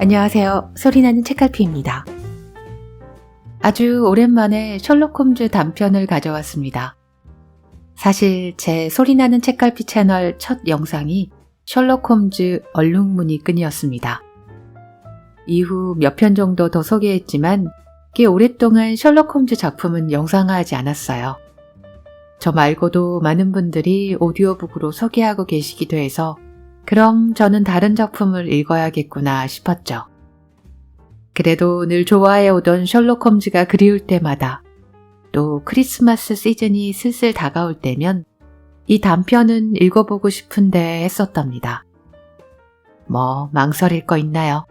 안녕하세요. 소리나는 책갈피입니다. 아주 오랜만에 셜록 홈즈 단편을 가져왔습니다. 사실 제 소리나는 책갈피 채널 첫 영상이 셜록 홈즈 얼룩무늬끈이었습니다. 이후 몇 편 정도 더 소개했지만 꽤 오랫동안 셜록 홈즈 작품은 영상화하지 않았어요. 저 말고도 많은 분들이 오디오북으로 소개하고 계시기도 해서 그럼 저는 다른 작품을 읽어야겠구나 싶었죠. 그래도 늘 좋아해오던 셜록 홈즈가 그리울 때마다 또 크리스마스 시즌이 슬슬 다가올 때면 이 단편은 읽어보고 싶은데 했었답니다. 뭐 망설일 거 있나요?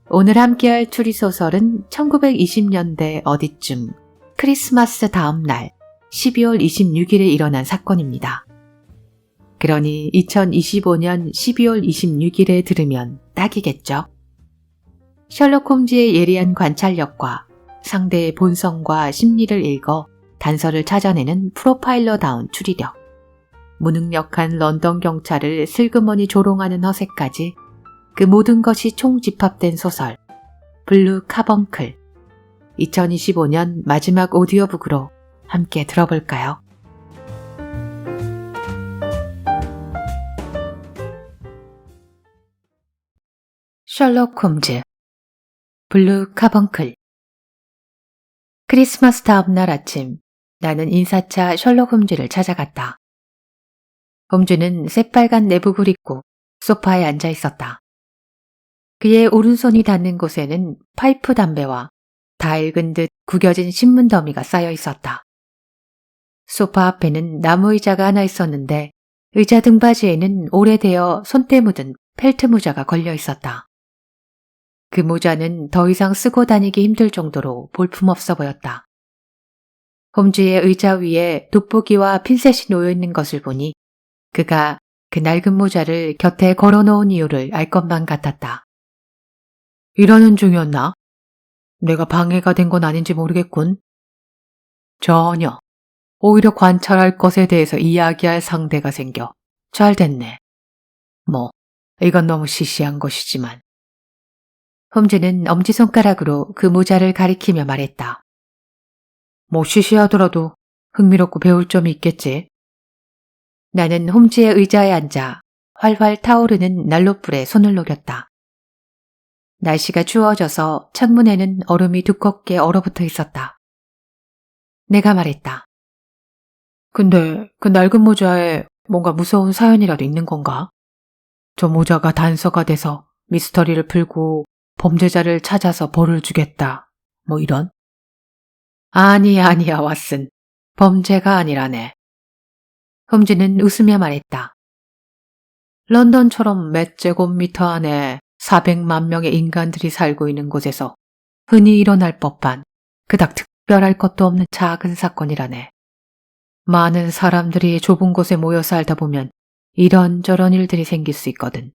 오늘 함께할 추리소설은 1920년대 어디쯤 크리스마스 다음 날 12월 26일에 일어난 사건입니다. 그러니 2025년 12월 26일에 들으면 딱이겠죠. 셜록 홈즈의 예리한 관찰력과 상대의 본성과 심리를 읽어 단서를 찾아내는 프로파일러다운 추리력, 무능력한 런던 경찰을 슬그머니 조롱하는 허세까지 그 모든 것이 총집합된 소설 블루 카벙클 2025년 마지막 오디오북으로 함께 들어볼까요? 셜록 홈즈 블루 카벙클 크리스마스 다음 날 아침 나는 인사차 셜록 홈즈를 찾아갔다. 홈즈는 새빨간 내복을 입고 소파에 앉아 있었다. 그의 오른손이 닿는 곳에는 파이프 담배와 다 읽은 듯 구겨진 신문 더미가 쌓여 있었다. 소파 앞에는 나무 의자가 하나 있었는데 의자 등받이에는 오래되어 손때 묻은 펠트 모자가 걸려 있었다. 그 모자는 더 이상 쓰고 다니기 힘들 정도로 볼품없어 보였다. 홈즈의 의자 위에 돋보기와 핀셋이 놓여 있는 것을 보니 그가 그 낡은 모자를 곁에 걸어놓은 이유를 알 것만 같았다. 일하는 중이었나? 내가 방해가 된 건 아닌지 모르겠군. 전혀. 오히려 관찰할 것에 대해서 이야기할 상대가 생겨. 잘 됐네. 뭐, 이건 너무 시시한 것이지만. 홈즈는 엄지손가락으로 그 모자를 가리키며 말했다. 뭐 시시하더라도 흥미롭고 배울 점이 있겠지. 나는 홈즈의 의자에 앉아 활활 타오르는 난로불에 손을 녹였다. 날씨가 추워져서 창문에는 얼음이 두껍게 얼어붙어 있었다. 내가 말했다. 근데 그 낡은 모자에 뭔가 무서운 사연이라도 있는 건가? 저 모자가 단서가 돼서 미스터리를 풀고 범죄자를 찾아서 벌을 주겠다. 뭐 이런? 아니야 왓슨. 범죄가 아니라네. 홈즈는 웃으며 말했다. 런던처럼 몇 제곱미터 안에 400만 명의 인간들이 살고 있는 곳에서 흔히 일어날 법한 그닥 특별할 것도 없는 작은 사건이라네. 많은 사람들이 좁은 곳에 모여 살다 보면 이런저런 일들이 생길 수 있거든.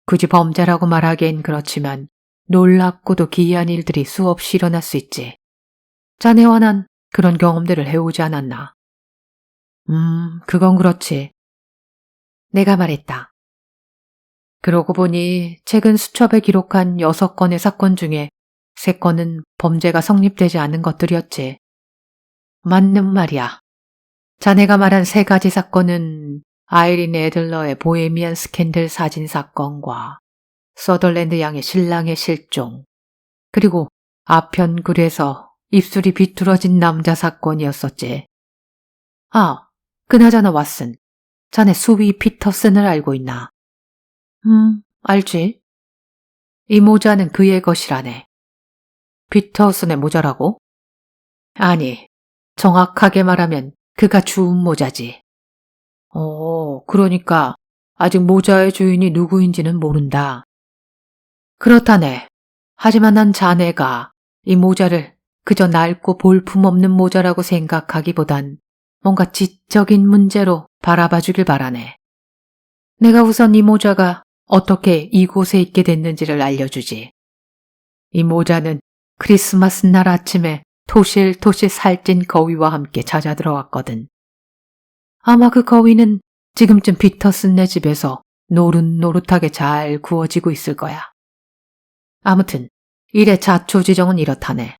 굳이 범죄라고 말하기엔 그렇지만 놀랍고도 기이한 일들이 수없이 일어날 수 있지. 자네와 난 그런 경험들을 해오지 않았나? 그건 그렇지. 내가 말했다. 그러고 보니 최근 수첩에 기록한 6건의 사건 중에 3건은 범죄가 성립되지 않은 것들이었지. 맞는 말이야. 자네가 말한 3가지 사건은 아이린 애들러의 보헤미안 스캔들 사진 사건과 서덜랜드 양의 신랑의 실종, 그리고 아편굴에서 입술이 비뚤어진 남자 사건이었었지. 아, 그나저나 왓슨, 자네 수위 피터슨을 알고 있나? 알지. 이 모자는 그의 것이라네. 피터슨의 모자라고? 아니, 정확하게 말하면 그가 주운 모자지. 그러니까 아직 모자의 주인이 누구인지는 모른다. 그렇다네. 하지만 난 자네가 이 모자를 그저 낡고 볼품없는 모자라고 생각하기보단 뭔가 지적인 문제로 바라봐 주길 바라네. 내가 우선 이 모자가 어떻게 이곳에 있게 됐는지를 알려주지. 이 모자는 크리스마스 날 아침에 토실토실 살찐 거위와 함께 찾아 들어왔거든. 아마 그 거위는 지금쯤 피터슨네 집에서 노릇노릇하게 잘 구워지고 있을 거야. 아무튼 일의 자초지정은 이렇다네.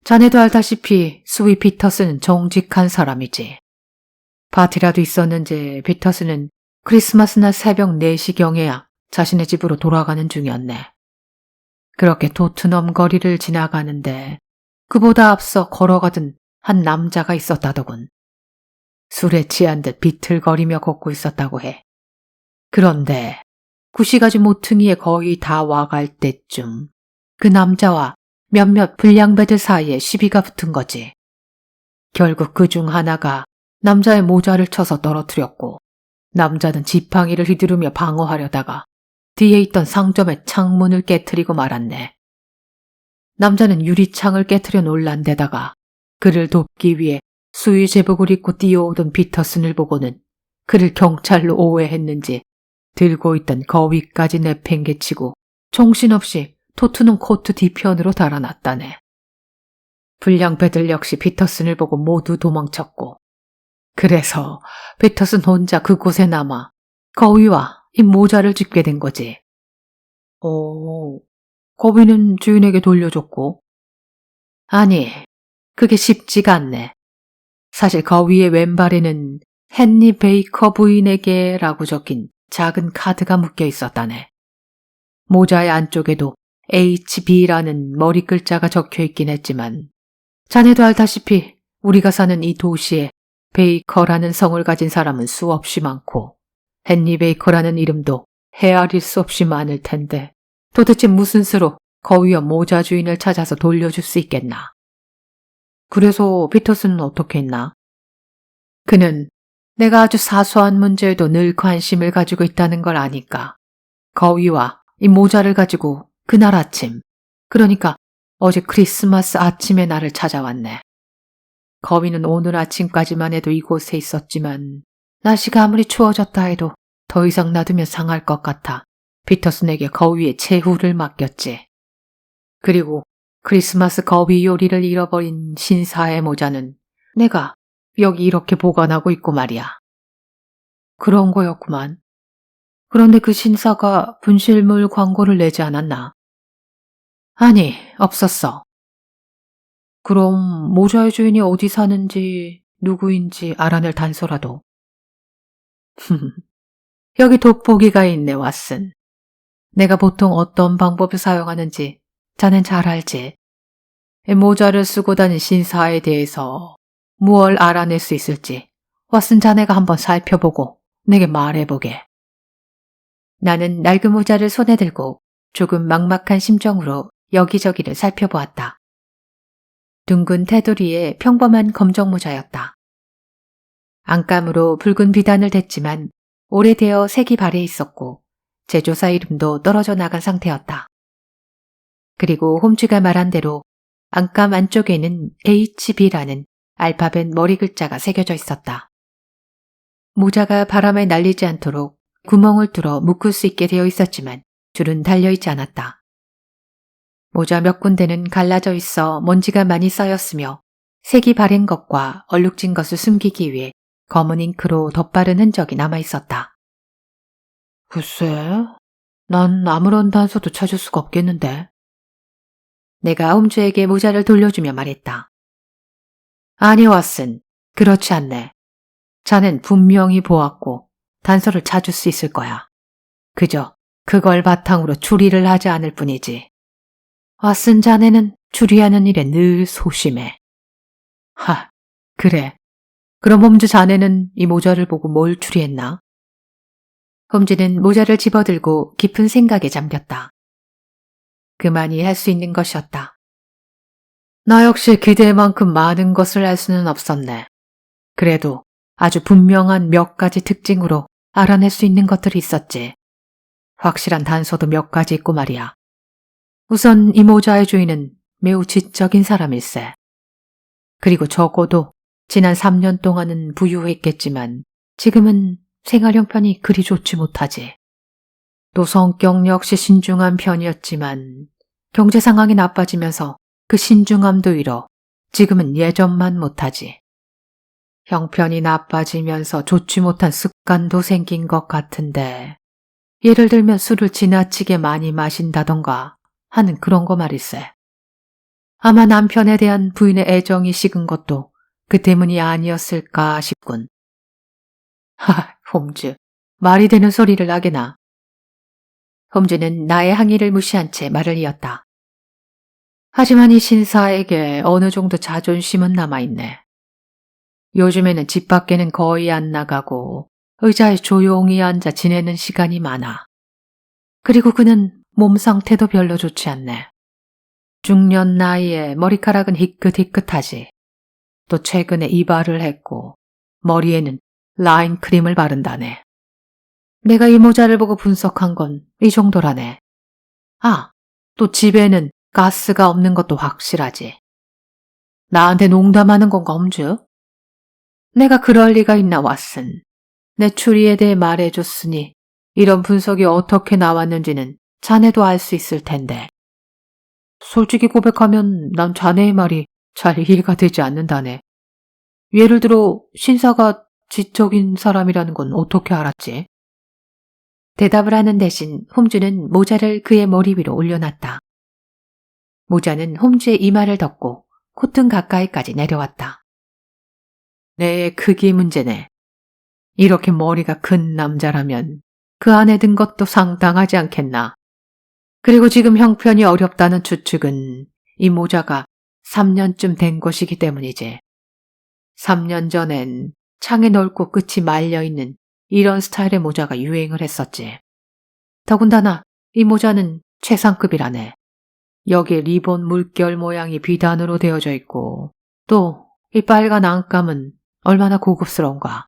자네도 알다시피 수위 피터스는 정직한 사람이지. 파티라도 있었는지 피터스는 크리스마스 날 새벽 4시경에야 자신의 집으로 돌아가는 중이었네. 그렇게 토트넘 거리를 지나가는데 그보다 앞서 걸어가던 한 남자가 있었다더군. 술에 취한 듯 비틀거리며 걷고 있었다고 해. 그런데 구시가지 모퉁이에 거의 다 와갈 때쯤 그 남자와 몇몇 불량배들 사이에 시비가 붙은 거지. 결국 그중 하나가 남자의 모자를 쳐서 떨어뜨렸고 남자는 지팡이를 휘두르며 방어하려다가 뒤에 있던 상점의 창문을 깨트리고 말았네. 남자는 유리창을 깨트려 놀란 데다가 그를 돕기 위해 수위 제복을 입고 뛰어오던 피터슨을 보고는 그를 경찰로 오해했는지 들고 있던 거위까지 내팽개치고 정신없이 토트넘 코트 뒤편으로 달아났다네. 불량배들 역시 피터슨을 보고 모두 도망쳤고 그래서 피터슨 혼자 그곳에 남아 거위와 이 모자를 짚게 된 거지. 거위는 주인에게 돌려줬고? 아니, 그게 쉽지가 않네. 사실 거위의 왼발에는 헨리 베이커 부인에게라고 적힌 작은 카드가 묶여 있었다네. 모자의 안쪽에도 HB라는 머리 글자가 적혀 있긴 했지만 자네도 알다시피 우리가 사는 이 도시에 베이커라는 성을 가진 사람은 수없이 많고 헨리 베이커라는 이름도 헤아릴 수 없이 많을 텐데 도대체 무슨 수로 거위와 모자 주인을 찾아서 돌려줄 수 있겠나. 그래서 피터슨은 어떻게 했나? 그는 내가 아주 사소한 문제에도 늘 관심을 가지고 있다는 걸 아니까 거위와 이 모자를 가지고 그날 아침, 그러니까 어제 크리스마스 아침에 나를 찾아왔네. 거위는 오늘 아침까지만 해도 이곳에 있었지만 날씨가 아무리 추워졌다 해도 더 이상 놔두면 상할 것 같아 피터슨에게 거위의 제후를 맡겼지. 그리고 크리스마스 거위 요리를 잃어버린 신사의 모자는 내가 여기 이렇게 보관하고 있고 말이야. 그런 거였구만. 그런데 그 신사가 분실물 광고를 내지 않았나? 아니, 없었어. 그럼 모자의 주인이 어디 사는지 누구인지 알아낼 단서라도. 여기 돋보기가 있네, 왓슨. 내가 보통 어떤 방법을 사용하는지 자넨 잘 알지. 모자를 쓰고 다닌 신사에 대해서 무얼 알아낼 수 있을지 왓슨 자네가 한번 살펴보고 내게 말해보게. 나는 낡은 모자를 손에 들고 조금 막막한 심정으로 여기저기를 살펴보았다. 둥근 테두리에 평범한 검정 모자였다. 안감으로 붉은 비단을 댔지만 오래되어 색이 발해 있었고 제조사 이름도 떨어져 나간 상태였다. 그리고 홈쥐가 말한 대로 안감 안쪽에는 HB라는 알파벳 머리 글자가 새겨져 있었다. 모자가 바람에 날리지 않도록 구멍을 뚫어 묶을 수 있게 되어 있었지만 줄은 달려있지 않았다. 모자 몇 군데는 갈라져 있어 먼지가 많이 쌓였으며 색이 바랜 것과 얼룩진 것을 숨기기 위해 검은 잉크로 덧바른 흔적이 남아있었다. 글쎄, 난 아무런 단서도 찾을 수가 없겠는데. 내가 홈즈에게 모자를 돌려주며 말했다. 아니 왓슨, 그렇지 않네. 자넨 분명히 보았고 단서를 찾을 수 있을 거야. 그저 그걸 바탕으로 추리를 하지 않을 뿐이지. 왓슨 자네는 추리하는 일에 늘 소심해. 하, 그래. 그럼 홈즈 자네는 이 모자를 보고 뭘 추리했나? 홈즈는 모자를 집어들고 깊은 생각에 잠겼다. 그만이 할 수 있는 것이었다. 나 역시 기대만큼 많은 것을 알 수는 없었네. 그래도 아주 분명한 몇 가지 특징으로 알아낼 수 있는 것들이 있었지. 확실한 단서도 몇 가지 있고 말이야. 우선 이 모자의 주인은 매우 지적인 사람일세. 그리고 적어도 지난 3년 동안은 부유했겠지만 지금은 생활 형편이 그리 좋지 못하지. 또 성격 역시 신중한 편이었지만 경제 상황이 나빠지면서 그 신중함도 잃어 지금은 예전만 못하지. 형편이 나빠지면서 좋지 못한 습관도 생긴 것 같은데 예를 들면 술을 지나치게 많이 마신다던가 하는 그런 거 말일세. 아마 남편에 대한 부인의 애정이 식은 것도 그 때문이 아니었을까 싶군. 홈즈, 말이 되는 소리를 하게나. 홈즈는 나의 항의를 무시한 채 말을 이었다. 하지만 이 신사에게 어느 정도 자존심은 남아있네. 요즘에는 집 밖에는 거의 안 나가고 의자에 조용히 앉아 지내는 시간이 많아. 그리고 그는 몸 상태도 별로 좋지 않네. 중년 나이에 머리카락은 희끗희끗하지. 또 최근에 이발을 했고 머리에는 라인 크림을 바른다네. 내가 이 모자를 보고 분석한 건 이 정도라네. 아, 또 집에는 가스가 없는 것도 확실하지. 나한테 농담하는 건가, 홈즈? 내가 그럴 리가 있나, 왓슨. 내 추리에 대해 말해줬으니 이런 분석이 어떻게 나왔는지는 자네도 알 수 있을 텐데. 솔직히 고백하면 난 자네의 말이 잘 이해가 되지 않는다네. 예를 들어 신사가 지적인 사람이라는 건 어떻게 알았지? 대답을 하는 대신 홈즈는 모자를 그의 머리 위로 올려놨다. 모자는 홈즈의 이마를 덮고 콧등 가까이까지 내려왔다. 내 크기 문제네. 이렇게 머리가 큰 남자라면 그 안에 든 것도 상당하지 않겠나. 그리고 지금 형편이 어렵다는 추측은 이 모자가 3년쯤 된 것이기 때문이지. 3년 전엔 창이 넓고 끝이 말려있는 이런 스타일의 모자가 유행을 했었지. 더군다나 이 모자는 최상급이라네. 여기에 리본 물결 모양이 비단으로 되어져 있고 또 이 빨간 안감은 얼마나 고급스러운가.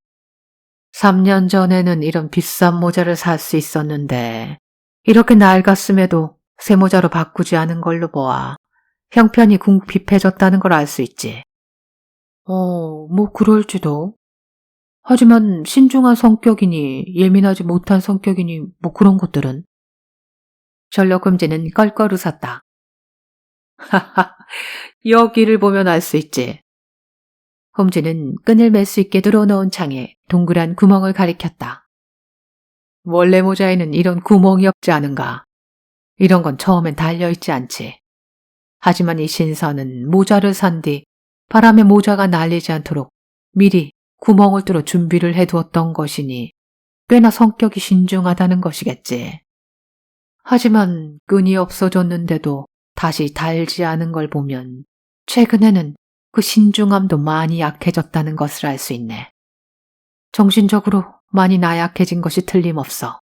3년 전에는 이런 비싼 모자를 살 수 있었는데 이렇게 낡았음에도 새 모자로 바꾸지 않은 걸로 보아 형편이 궁핍해졌다는 걸 알 수 있지. 뭐 그럴지도. 하지만 신중한 성격이니 예민하지 못한 성격이니 뭐 그런 것들은. 셜록 홈즈는 껄껄 웃었다. 하하, 여기를 보면 알 수 있지. 홈즈는 끈을 맬 수 있게 들어놓은 창에 동그란 구멍을 가리켰다. 원래 모자에는 이런 구멍이 없지 않은가. 이런 건 처음엔 달려있지 않지. 하지만 이 신사는 모자를 산 뒤 바람에 모자가 날리지 않도록 미리 구멍을 뚫어 준비를 해두었던 것이니 꽤나 성격이 신중하다는 것이겠지. 하지만 끈이 없어졌는데도 다시 달지 않은 걸 보면 최근에는 그 신중함도 많이 약해졌다는 것을 알 수 있네. 정신적으로 많이 나약해진 것이 틀림없어.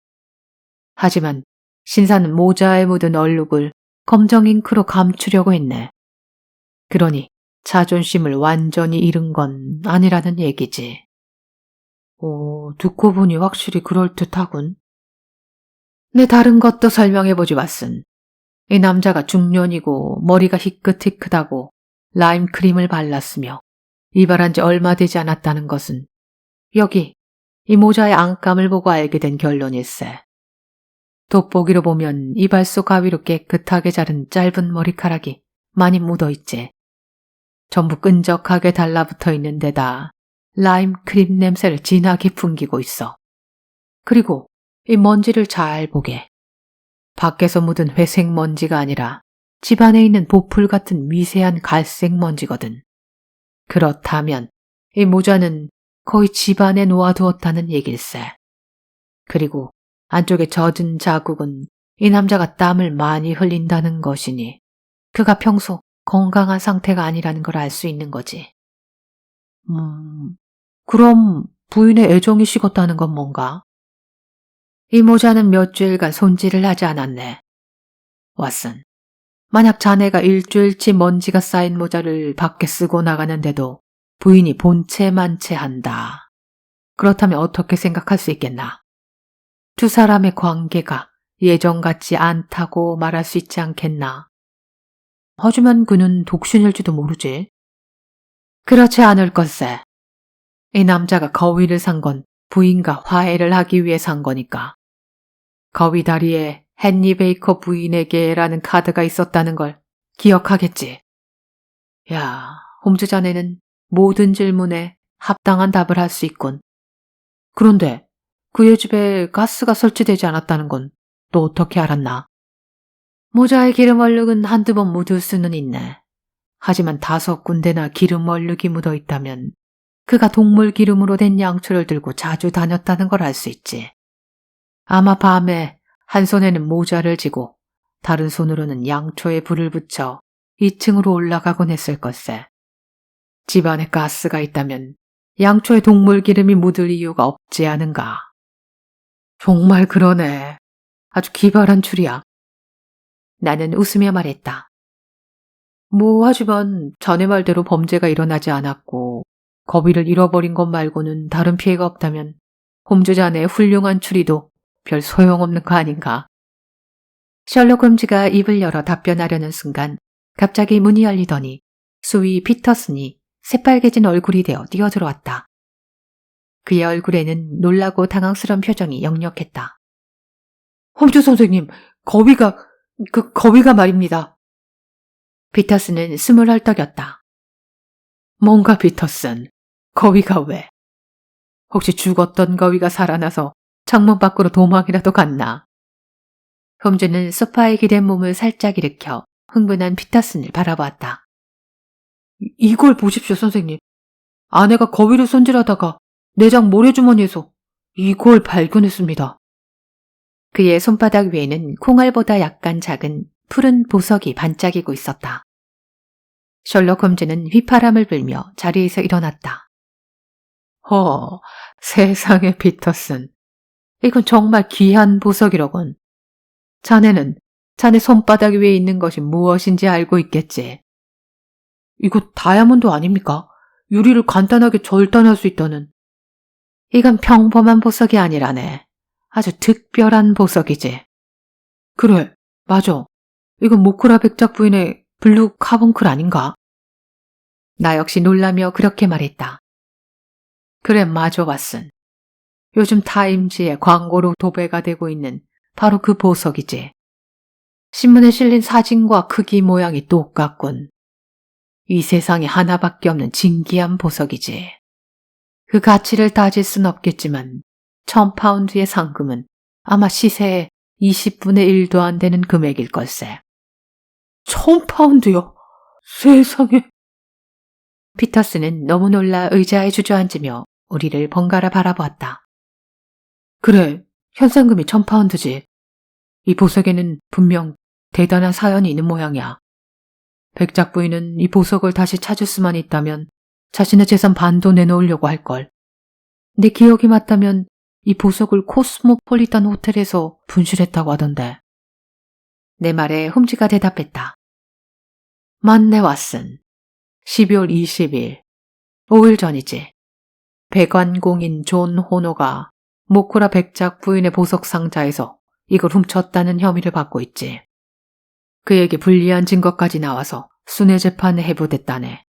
하지만 신사는 모자에 묻은 얼룩을 검정 잉크로 감추려고 했네. 그러니 자존심을 완전히 잃은 건 아니라는 얘기지. 듣고 보니 확실히 그럴듯하군. 내 다른 것도 설명해보지 왓슨. 이 남자가 중년이고 머리가 희끗희끗하고 라임 크림을 발랐으며 이발한 지 얼마 되지 않았다는 것은 여기 이 모자의 안감을 보고 알게 된 결론일세. 돋보기로 보면 이발소 가위로 깨끗하게 자른 짧은 머리카락이 많이 묻어있지. 전부 끈적하게 달라붙어 있는 데다 라임 크림 냄새를 진하게 풍기고 있어. 그리고 이 먼지를 잘 보게. 밖에서 묻은 회색 먼지가 아니라 집 안에 있는 보풀 같은 미세한 갈색 먼지거든. 그렇다면 이 모자는 거의 집 안에 놓아두었다는 얘길세. 그리고 안쪽에 젖은 자국은 이 남자가 땀을 많이 흘린다는 것이니 그가 평소 건강한 상태가 아니라는 걸 알 수 있는 거지. 그럼 부인의 애정이 식었다는 건 뭔가? 이 모자는 몇 주일간 손질을 하지 않았네. 왓슨, 만약 자네가 일주일치 먼지가 쌓인 모자를 밖에 쓰고 나가는데도 부인이 본체만 채한다. 그렇다면 어떻게 생각할 수 있겠나? 두 사람의 관계가 예전 같지 않다고 말할 수 있지 않겠나? 하지만 그는 독신일지도 모르지. 그렇지 않을 것세. 이 남자가 거위를 산 건 부인과 화해를 하기 위해 산 거니까. 거위 다리에 헨리 베이커 부인에게라는 카드가 있었다는 걸 기억하겠지. 야, 홈즈 자네는 모든 질문에 합당한 답을 할 수 있군. 그런데 그의 집에 가스가 설치되지 않았다는 건 또 어떻게 알았나? 모자에 기름 얼룩은 한두 번 묻을 수는 있네. 하지만 5군데나 기름 얼룩이 묻어 있다면 그가 동물 기름으로 된 양초를 들고 자주 다녔다는 걸 알 수 있지. 아마 밤에 한 손에는 모자를 쥐고 다른 손으로는 양초에 불을 붙여 2층으로 올라가곤 했을 걸세. 집안에 가스가 있다면 양초에 동물 기름이 묻을 이유가 없지 않은가. 정말 그러네. 아주 기발한 추리야. 나는 웃으며 말했다. 하지만 자네 말대로 범죄가 일어나지 않았고 거위를 잃어버린 것 말고는 다른 피해가 없다면 홈즈 자네의 훌륭한 추리도 별 소용없는 거 아닌가. 셜록 홈즈가 입을 열어 답변하려는 순간 갑자기 문이 열리더니 수위 피터슨이 새빨개진 얼굴이 되어 뛰어들어왔다. 그의 얼굴에는 놀라고 당황스러운 표정이 역력했다. 홈즈 선생님, 거위가 말입니다. 피터슨은 숨을 헐떡였다. 뭔가 피터슨, 거위가 왜? 혹시 죽었던 거위가 살아나서 창문 밖으로 도망이라도 갔나? 홈즈는 소파에 기댄 몸을 살짝 일으켜 흥분한 피터슨을 바라보았다. 이걸 보십시오, 선생님. 아내가 거위를 손질하다가 내장 모래주머니에서 이걸 발견했습니다. 그의 손바닥 위에는 콩알보다 약간 작은 푸른 보석이 반짝이고 있었다. 셜록 홈즈는 휘파람을 불며 자리에서 일어났다. 세상에 피터슨. 이건 정말 귀한 보석이로군. 자네는 자네 손바닥 위에 있는 것이 무엇인지 알고 있겠지. 이거 다이아몬드 아닙니까? 유리를 간단하게 절단할 수 있다는. 이건 평범한 보석이 아니라네. 아주 특별한 보석이지. 그래, 맞아. 이건 모쿠라 백작 부인의 블루 카본클 아닌가? 나 역시 놀라며 그렇게 말했다. 그래, 맞아, 왓슨. 요즘 타임지에 광고로 도배가 되고 있는 바로 그 보석이지. 신문에 실린 사진과 크기 모양이 똑같군. 이 세상에 하나밖에 없는 진귀한 보석이지. 그 가치를 따질 순 없겠지만 1000파운드의 상금은 아마 시세의 20분의 1도 안 되는 금액일 걸세. 1000파운드요? 세상에. 피터스는 너무 놀라 의자에 주저앉으며 우리를 번갈아 바라보았다. 그래, 현상금이 1000파운드지. 이 보석에는 분명 대단한 사연이 있는 모양이야. 백작 부인은 이 보석을 다시 찾을 수만 있다면 자신의 재산 반도 내놓으려고 할걸. 내 기억이 맞다면 이 보석을 코스모폴리탄 호텔에서 분실했다고 하던데. 내 말에 홈즈가 대답했다. 맞네, 왓슨. 12월 20일, 5일 전이지. 백관공인 존 호노가 모쿠라 백작 부인의 보석 상자에서 이걸 훔쳤다는 혐의를 받고 있지. 그에게 불리한 증거까지 나와서 순회 재판에 해부됐다네.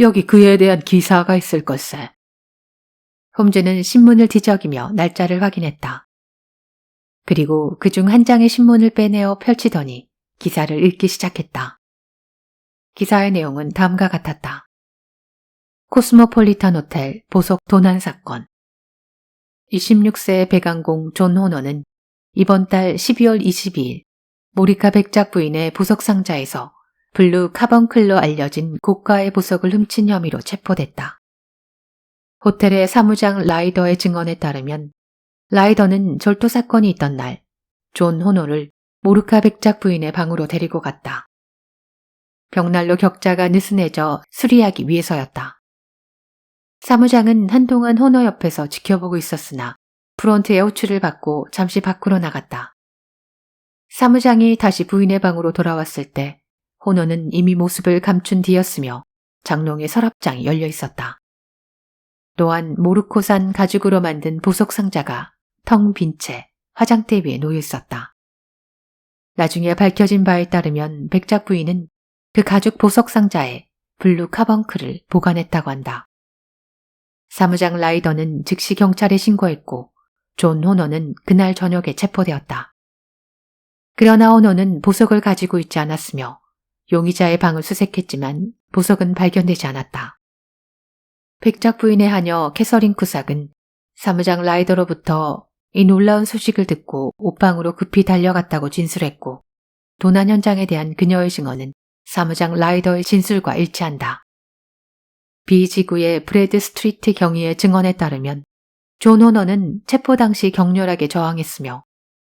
여기 그에 대한 기사가 있을 걸세. 홈즈는 신문을 뒤적이며 날짜를 확인했다. 그리고 그중 한 장의 신문을 빼내어 펼치더니 기사를 읽기 시작했다. 기사의 내용은 다음과 같았다. 코스모폴리탄 호텔 보석 도난 사건. 26세 백왕공 존 호너는 이번 달 12월 22일 모리카 백작 부인의 보석 상자에서 블루 카번클로 알려진 고가의 보석을 훔친 혐의로 체포됐다. 호텔의 사무장 라이더의 증언에 따르면 라이더는 절도 사건이 있던 날 존 호노를 모리카 백작 부인의 방으로 데리고 갔다. 벽난로 격자가 느슨해져 수리하기 위해서였다. 사무장은 한동안 호너 옆에서 지켜보고 있었으나 프론트의 호출을 받고 잠시 밖으로 나갔다. 사무장이 다시 부인의 방으로 돌아왔을 때 호노는 이미 모습을 감춘 뒤였으며 장롱의 서랍장이 열려 있었다. 또한 모르코산 가죽으로 만든 보석 상자가 텅 빈 채 화장대 위에 놓여 있었다. 나중에 밝혀진 바에 따르면 백작 부인은 그 가죽 보석 상자에 블루 카번클을 보관했다고 한다. 사무장 라이더는 즉시 경찰에 신고했고 존 호너는 그날 저녁에 체포되었다. 그러나 호너는 보석을 가지고 있지 않았으며 용의자의 방을 수색했지만 보석은 발견되지 않았다. 백작 부인의 하녀 캐서린 쿠삭은 사무장 라이더로부터 이 놀라운 소식을 듣고 옷방으로 급히 달려갔다고 진술했고 도난 현장에 대한 그녀의 증언은 사무장 라이더의 진술과 일치한다. B지구의 브래드 스트리트 경위의 증언에 따르면 존 호너는 체포 당시 격렬하게 저항했으며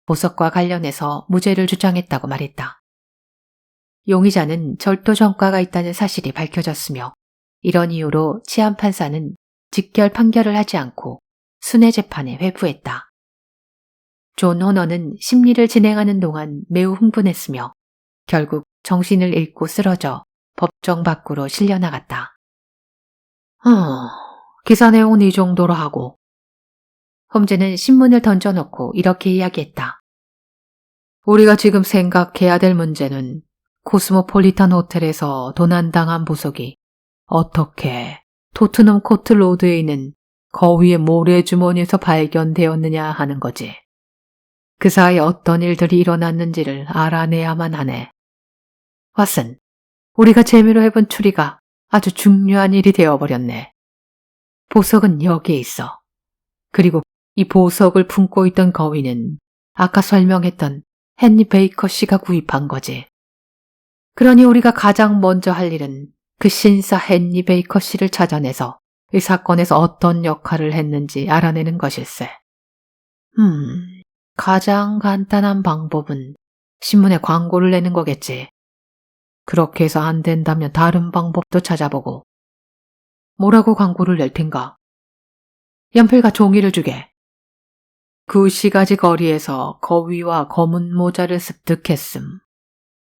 보석과 관련해서 무죄를 주장했다고 말했다. 용의자는 절도 전과가 있다는 사실이 밝혀졌으며 이런 이유로 치안판사는 직결 판결을 하지 않고 순회 재판에 회부했다. 존 호너는 심리를 진행하는 동안 매우 흥분했으며 결국 정신을 잃고 쓰러져 법정 밖으로 실려나갔다. 기사 내용은 이 정도로 하고. 홈즈는 신문을 던져놓고 이렇게 이야기했다. 우리가 지금 생각해야 될 문제는 코스모폴리탄 호텔에서 도난당한 보석이 어떻게 토트넘 코트 로드에 있는 거위의 모래주머니에서 발견되었느냐 하는 거지. 그 사이에 어떤 일들이 일어났는지를 알아내야만 하네. 왓슨, 우리가 재미로 해본 추리가 아주 중요한 일이 되어버렸네. 보석은 여기에 있어. 그리고 이 보석을 품고 있던 거위는 아까 설명했던 헨리 베이커 씨가 구입한 거지. 그러니 우리가 가장 먼저 할 일은 그 신사 헨리 베이커 씨를 찾아내서 이 사건에서 어떤 역할을 했는지 알아내는 것일세. 가장 간단한 방법은 신문에 광고를 내는 거겠지. 그렇게 해서 안 된다면 다른 방법도 찾아보고. 뭐라고 광고를 낼 텐가? 연필과 종이를 주게. 2시가지 거리에서 거위와 검은 모자를 습득했음.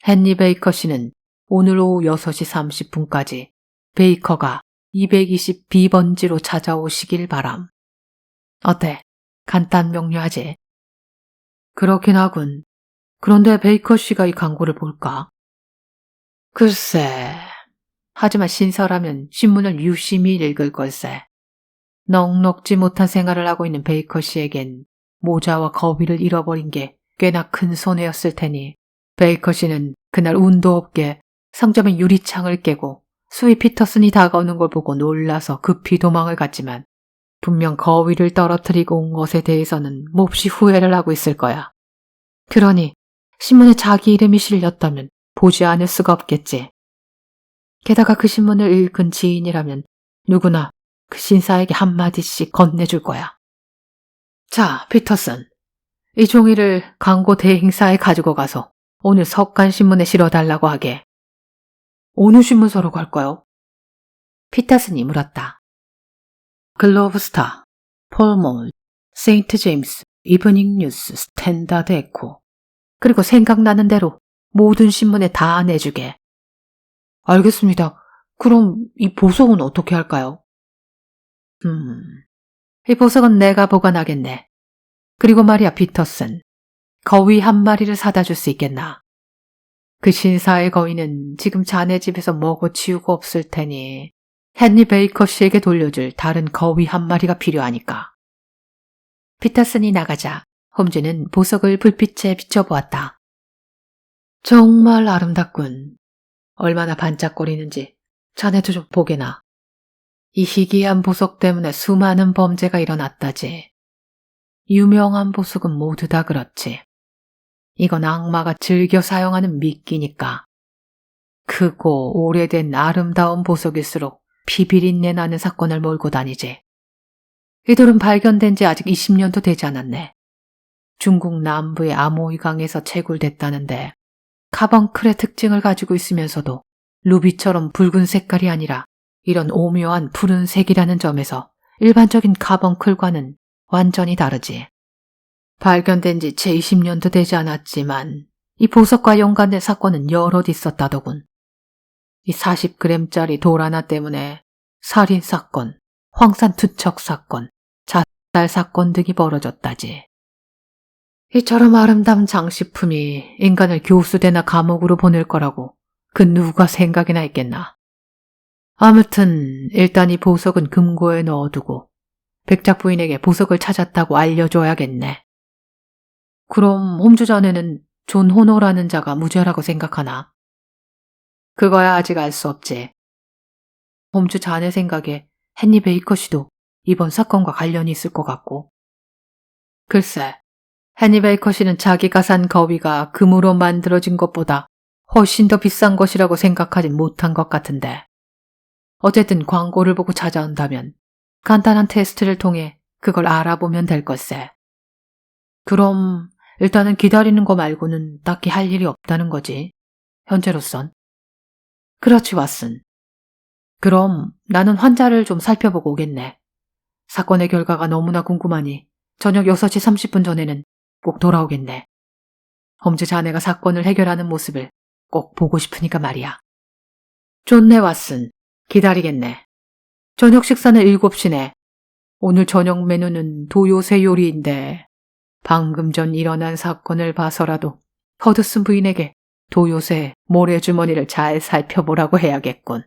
헨리 베이커 씨는 오늘 오후 6시 30분까지 베이커가 220B번지로 찾아오시길 바람. 어때? 간단 명료하지? 그렇긴 하군. 그런데 베이커 씨가 이 광고를 볼까? 글쎄. 하지만 신사라면 신문을 유심히 읽을 걸세. 넉넉지 못한 생활을 하고 있는 베이커 씨에겐 모자와 거위를 잃어버린 게 꽤나 큰 손해였을 테니 베이커 씨는 그날 운도 없게 상점의 유리창을 깨고 수위 피터슨이 다가오는 걸 보고 놀라서 급히 도망을 갔지만 분명 거위를 떨어뜨리고 온 것에 대해서는 몹시 후회를 하고 있을 거야. 그러니 신문에 자기 이름이 실렸다면 보지 않을 수가 없겠지. 게다가 그 신문을 읽은 지인이라면 누구나 그 신사에게 한마디씩 건네줄 거야. 자, 피터슨. 이 종이를 광고 대행사에 가지고 가서 오늘 석간신문에 실어달라고 하게. 어느 신문사로 갈까요? 피터슨이 물었다. 글로브스타, 폴몰, 세인트 제임스, 이브닝 뉴스, 스탠다드 에코. 그리고 생각나는 대로 모든 신문에 다 내주게. 알겠습니다. 그럼 이 보석은 어떻게 할까요? 이 보석은 내가 보관하겠네. 그리고 말이야, 피터슨. 거위 한 마리를 사다 줄 수 있겠나? 그 신사의 거위는 지금 자네 집에서 먹어치우고 없을 테니 헨리 베이커 씨에게 돌려줄 다른 거위 한 마리가 필요하니까. 피터슨이 나가자 홈즈는 보석을 불빛에 비춰보았다. 정말 아름답군. 얼마나 반짝거리는지 자네도 좀 보게나. 이 희귀한 보석 때문에 수많은 범죄가 일어났다지. 유명한 보석은 모두 다 그렇지. 이건 악마가 즐겨 사용하는 미끼니까. 크고 오래된 아름다운 보석일수록 피비린내 나는 사건을 몰고 다니지. 이 돌은 발견된 지 아직 20년도 되지 않았네. 중국 남부의 아모이강에서 채굴됐다는데 카번클의 특징을 가지고 있으면서도 루비처럼 붉은 색깔이 아니라 이런 오묘한 푸른색이라는 점에서 일반적인 카번클과는 완전히 다르지. 발견된 지 채 20년도 되지 않았지만 이 보석과 연관된 사건은 여럿 있었다더군. 이 40g짜리 돌 하나 때문에 살인사건, 황산투척사건, 자살사건 등이 벌어졌다지. 이처럼 아름다운 장식품이 인간을 교수대나 감옥으로 보낼 거라고 그 누가 생각이나 했겠나. 아무튼 일단 이 보석은 금고에 넣어두고 백작 부인에게 보석을 찾았다고 알려줘야겠네. 그럼 홈즈 자네는 존 호너라는 자가 무죄라고 생각하나? 그거야 아직 알 수 없지. 홈즈 자네 생각에 헨리 베이커 씨도 이번 사건과 관련이 있을 것 같고. 글쎄, 해니 베이커 씨는 자기가 산 거위가 금으로 만들어진 것보다 훨씬 더 비싼 것이라고 생각하진 못한 것 같은데. 어쨌든 광고를 보고 찾아온다면 간단한 테스트를 통해 그걸 알아보면 될 걸세. 그럼 일단은 기다리는 거 말고는 딱히 할 일이 없다는 거지. 현재로선. 그렇지, 왓슨. 그럼 나는 환자를 좀 살펴보고 오겠네. 사건의 결과가 너무나 궁금하니 저녁 6시 30분 전에는 꼭 돌아오겠네. 홈즈 자네가 사건을 해결하는 모습을 꼭 보고 싶으니까 말이야. 좋네, 왓슨. 기다리겠네. 저녁 식사는 7시네. 오늘 저녁 메뉴는 도요새 요리인데 방금 전 일어난 사건을 봐서라도 허드슨 부인에게 도요새 모래주머니를 잘 살펴보라고 해야겠군.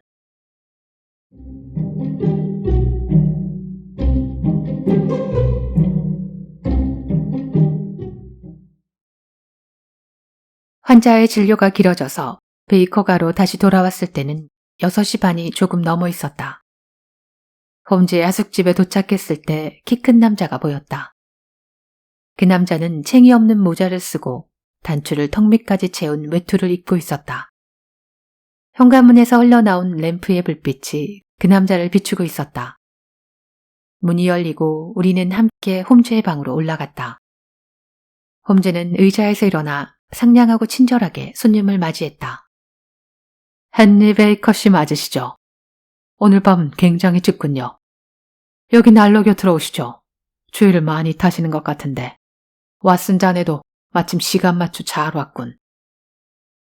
환자의 진료가 길어져서 베이커가로 다시 돌아왔을 때는 6시 반이 조금 넘어 있었다. 홈즈의 하숙집에 도착했을 때 키 큰 남자가 보였다. 그 남자는 챙이 없는 모자를 쓰고 단추를 턱 밑까지 채운 외투를 입고 있었다. 현관문에서 흘러나온 램프의 불빛이 그 남자를 비추고 있었다. 문이 열리고 우리는 함께 홈즈의 방으로 올라갔다. 홈즈는 의자에서 일어나 상냥하고 친절하게 손님을 맞이했다. 헨리 베이커 씨 맞으시죠? 오늘 밤 굉장히 춥군요. 여기 난로 곁으로 오시죠. 추위를 많이 타시는 것 같은데. 왓슨 자네도 마침 시간 맞춰 잘 왔군.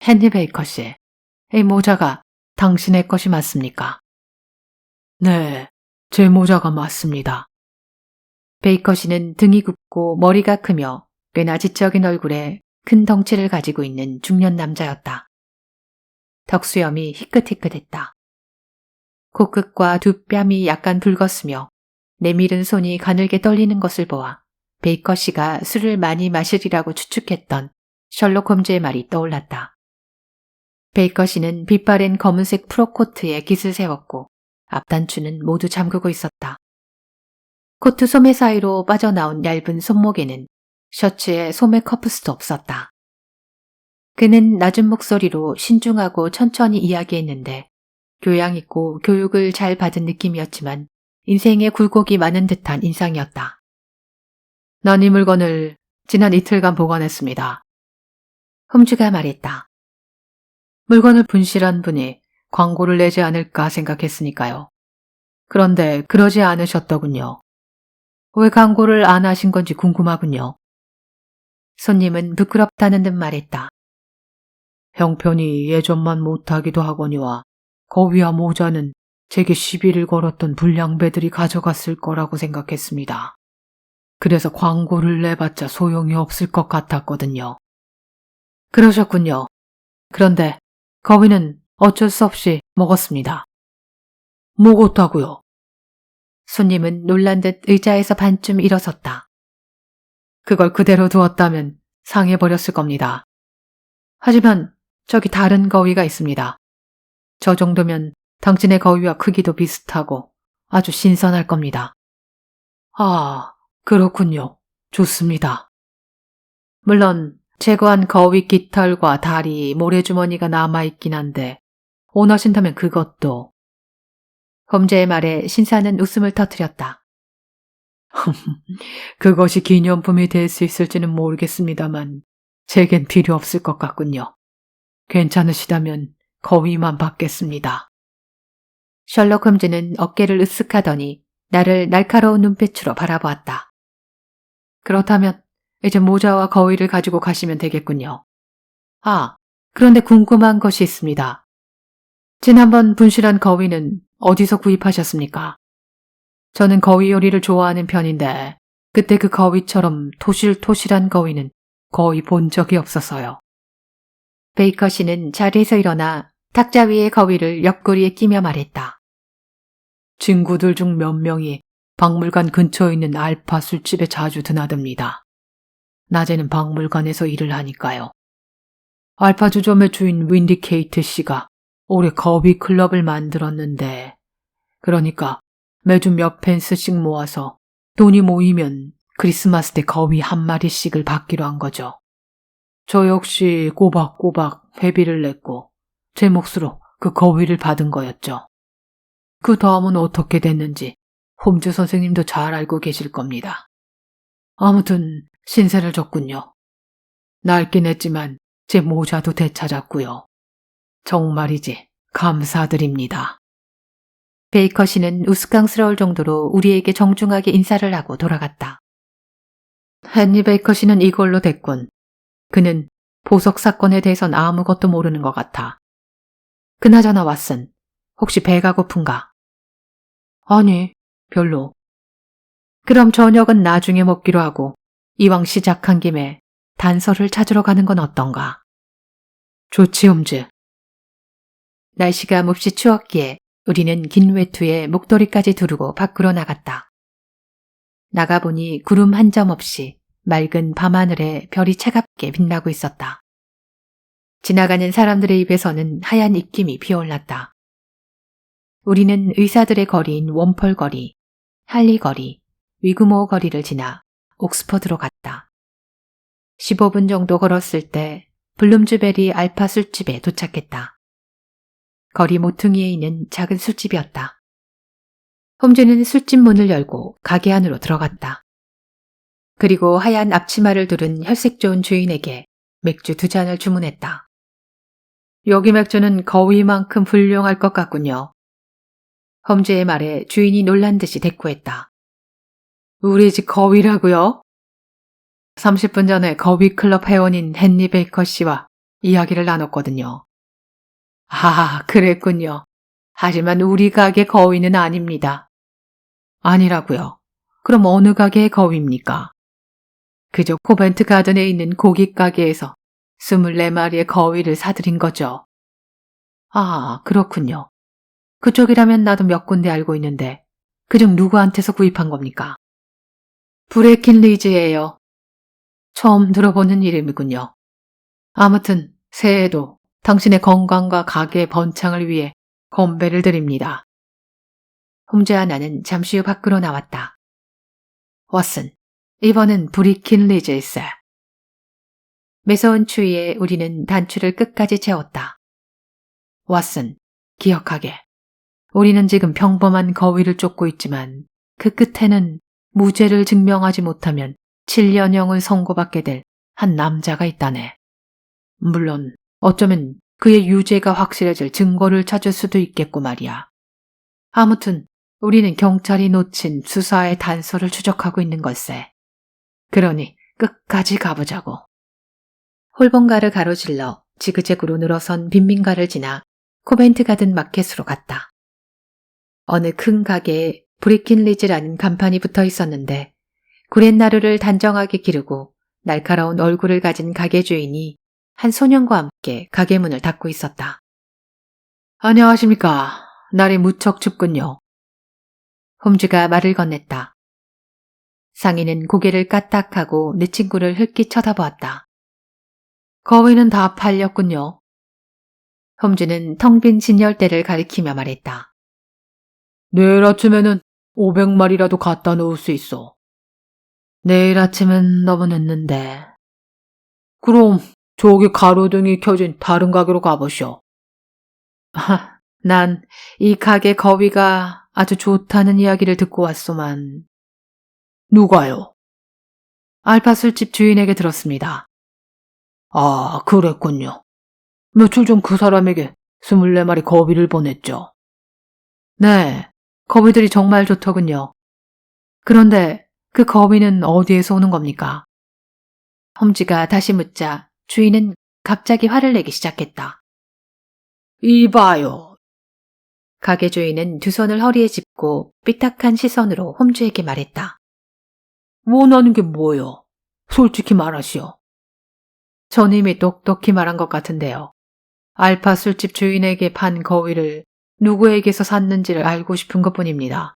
헨리 베이커 씨, 이 모자가 당신의 것이 맞습니까? 네, 제 모자가 맞습니다. 베이커 씨는 등이 굽고 머리가 크며 꽤나 지적인 얼굴에 큰 덩치를 가지고 있는 중년 남자였다. 덕수염이 희끗희끗했다. 코끝과 두 뺨이 약간 붉었으며 내밀은 손이 가늘게 떨리는 것을 보아 베이커 씨가 술을 많이 마시리라고 추측했던 셜록 홈즈의 말이 떠올랐다. 베이커 씨는 빛바랜 검은색 프로코트에 깃을 세웠고 앞단추는 모두 잠그고 있었다. 코트 소매 사이로 빠져나온 얇은 손목에는 셔츠에 소매 커프스도 없었다. 그는 낮은 목소리로 신중하고 천천히 이야기했는데 교양 있고 교육을 잘 받은 느낌이었지만 인생에 굴곡이 많은 듯한 인상이었다. 난 이 물건을 지난 이틀간 보관했습니다. 홈즈가 말했다. 물건을 분실한 분이 광고를 내지 않을까 생각했으니까요. 그런데 그러지 않으셨더군요. 왜 광고를 안 하신 건지 궁금하군요. 손님은 부끄럽다는 듯 말했다. 형편이 예전만 못하기도 하거니와 거위와 모자는 제게 시비를 걸었던 불량배들이 가져갔을 거라고 생각했습니다. 그래서 광고를 내봤자 소용이 없을 것 같았거든요. 그러셨군요. 그런데 거위는 어쩔 수 없이 먹었습니다. 먹었다고요? 손님은 놀란 듯 의자에서 반쯤 일어섰다. 그걸 그대로 두었다면 상해버렸을 겁니다. 하지만 저기 다른 거위가 있습니다. 저 정도면 당신의 거위와 크기도 비슷하고 아주 신선할 겁니다. 아, 그렇군요. 좋습니다. 물론 제거한 거위 깃털과 다리, 모래주머니가 남아있긴 한데 원하신다면 그것도. 홈즈의 말에 신사는 웃음을 터뜨렸다. 그것이 기념품이 될 수 있을지는 모르겠습니다만 제겐 필요 없을 것 같군요. 괜찮으시다면 거위만 받겠습니다. 셜록 홈즈는 어깨를 으쓱하더니 나를 날카로운 눈빛으로 바라보았다. 그렇다면 이제 모자와 거위를 가지고 가시면 되겠군요. 아, 그런데 궁금한 것이 있습니다. 지난번 분실한 거위는 어디서 구입하셨습니까? 저는 거위 요리를 좋아하는 편인데 그때 그 거위처럼 토실토실한 거위는 거의 본 적이 없어서요. 베이커 씨는 자리에서 일어나 탁자 위의 거위를 옆구리에 끼며 말했다. 친구들 중 몇 명이 박물관 근처에 있는 알파 술집에 자주 드나듭니다. 낮에는 박물관에서 일을 하니까요. 알파 주점의 주인 윈디케이트 씨가 올해 거위 클럽을 만들었는데 그러니까 매주 몇 펜스씩 모아서 돈이 모이면 크리스마스 때 거위 한 마리씩을 받기로 한 거죠. 저 역시 꼬박꼬박 회비를 냈고 제 몫으로 그 거위를 받은 거였죠. 그 다음은 어떻게 됐는지 홈즈 선생님도 잘 알고 계실 겁니다. 아무튼 신세를 졌군요. 낡긴 했지만 제 모자도 되찾았고요. 정말이지 감사드립니다. 베이커 씨는 우스꽝스러울 정도로 우리에게 정중하게 인사를 하고 돌아갔다. 헨리 베이커 씨는 이걸로 됐군. 그는 보석 사건에 대해선 아무것도 모르는 것 같아. 그나저나 왓슨, 혹시 배가 고픈가? 아니, 별로. 그럼 저녁은 나중에 먹기로 하고 이왕 시작한 김에 단서를 찾으러 가는 건 어떤가? 좋지, 홈즈. 날씨가 몹시 추웠기에 우리는 긴 외투에 목도리까지 두르고 밖으로 나갔다. 나가보니 구름 한 점 없이 맑은 밤하늘에 별이 차갑게 빛나고 있었다. 지나가는 사람들의 입에서는 하얀 입김이 피어올랐다. 우리는 의사들의 거리인 원펄 거리, 할리 거리, 위그모어 거리를 지나 옥스퍼드로 갔다. 15분 정도 걸었을 때 블룸즈베리 알파 술집에 도착했다. 거리 모퉁이에 있는 작은 술집이었다. 홈즈는 술집 문을 열고 가게 안으로 들어갔다. 그리고 하얀 앞치마를 두른 혈색 좋은 주인에게 맥주 2잔을 주문했다. 여기 맥주는 거위만큼 훌륭할 것 같군요. 홈즈의 말에 주인이 놀란 듯이 대꾸했다. 우리 집 거위라고요? 30분 전에 거위클럽 회원인 헨리 베이커 씨와 이야기를 나눴거든요. 아, 그랬군요. 하지만 우리 가게 거위는 아닙니다. 아니라고요. 그럼 어느 가게의 거위입니까? 그저 코벤트 가든에 있는 고깃 가게에서 24마리의 거위를 사들인 거죠. 아, 그렇군요. 그쪽이라면 나도 몇 군데 알고 있는데 그중 누구한테서 구입한 겁니까? 브레킨리즈예요. 처음 들어보는 이름이군요. 아무튼 새해에도 당신의 건강과 가게의 번창을 위해 건배를 드립니다. 홈즈와 나는 잠시 후 밖으로 나왔다. 왓슨, 이번은 브리킨리즈일세. 매서운 추위에 우리는 단추를 끝까지 채웠다. 왓슨, 기억하게. 우리는 지금 평범한 거위를 쫓고 있지만 그 끝에는 무죄를 증명하지 못하면 7년형을 선고받게 될 한 남자가 있다네. 물론 어쩌면 그의 유죄가 확실해질 증거를 찾을 수도 있겠고 말이야. 아무튼 우리는 경찰이 놓친 수사의 단서를 추적하고 있는 걸세. 그러니 끝까지 가보자고. 홀본가를 가로질러 지그재그로 늘어선 빈민가를 지나 코벤트 가든 마켓으로 갔다. 어느 큰 가게에 브리킨리즈라는 간판이 붙어 있었는데 구렛나루를 단정하게 기르고 날카로운 얼굴을 가진 가게 주인이 한 소년과 함께 가게 문을 닫고 있었다. 안녕하십니까. 날이 무척 춥군요. 홈즈가 말을 건넸다. 상인은 고개를 까딱하고 내 친구를 흘낏 쳐다보았다. 거위는 다 팔렸군요. 홈즈는 텅 빈 진열대를 가리키며 말했다. 내일 아침에는 500마리라도 갖다 놓을 수 있어. 내일 아침은 너무 늦는데. 그럼 저기 가로등이 켜진 다른 가게로 가보시오. 난 이 가게 거위가 아주 좋다는 이야기를 듣고 왔소만. 누가요? 알파 술집 주인에게 들었습니다. 아, 그랬군요. 며칠 전 그 사람에게 24마리 거위를 보냈죠. 네, 거위들이 정말 좋더군요. 그런데 그 거위는 어디에서 오는 겁니까? 험지가 다시 묻자 주인은 갑자기 화를 내기 시작했다. 이봐요. 가게 주인은 두 손을 허리에 짚고 삐딱한 시선으로 홈즈에게 말했다. 원하는 게 뭐요? 솔직히 말하시오. 전 이미 똑똑히 말한 것 같은데요. 알파 술집 주인에게 판 거위를 누구에게서 샀는지를 알고 싶은 것뿐입니다.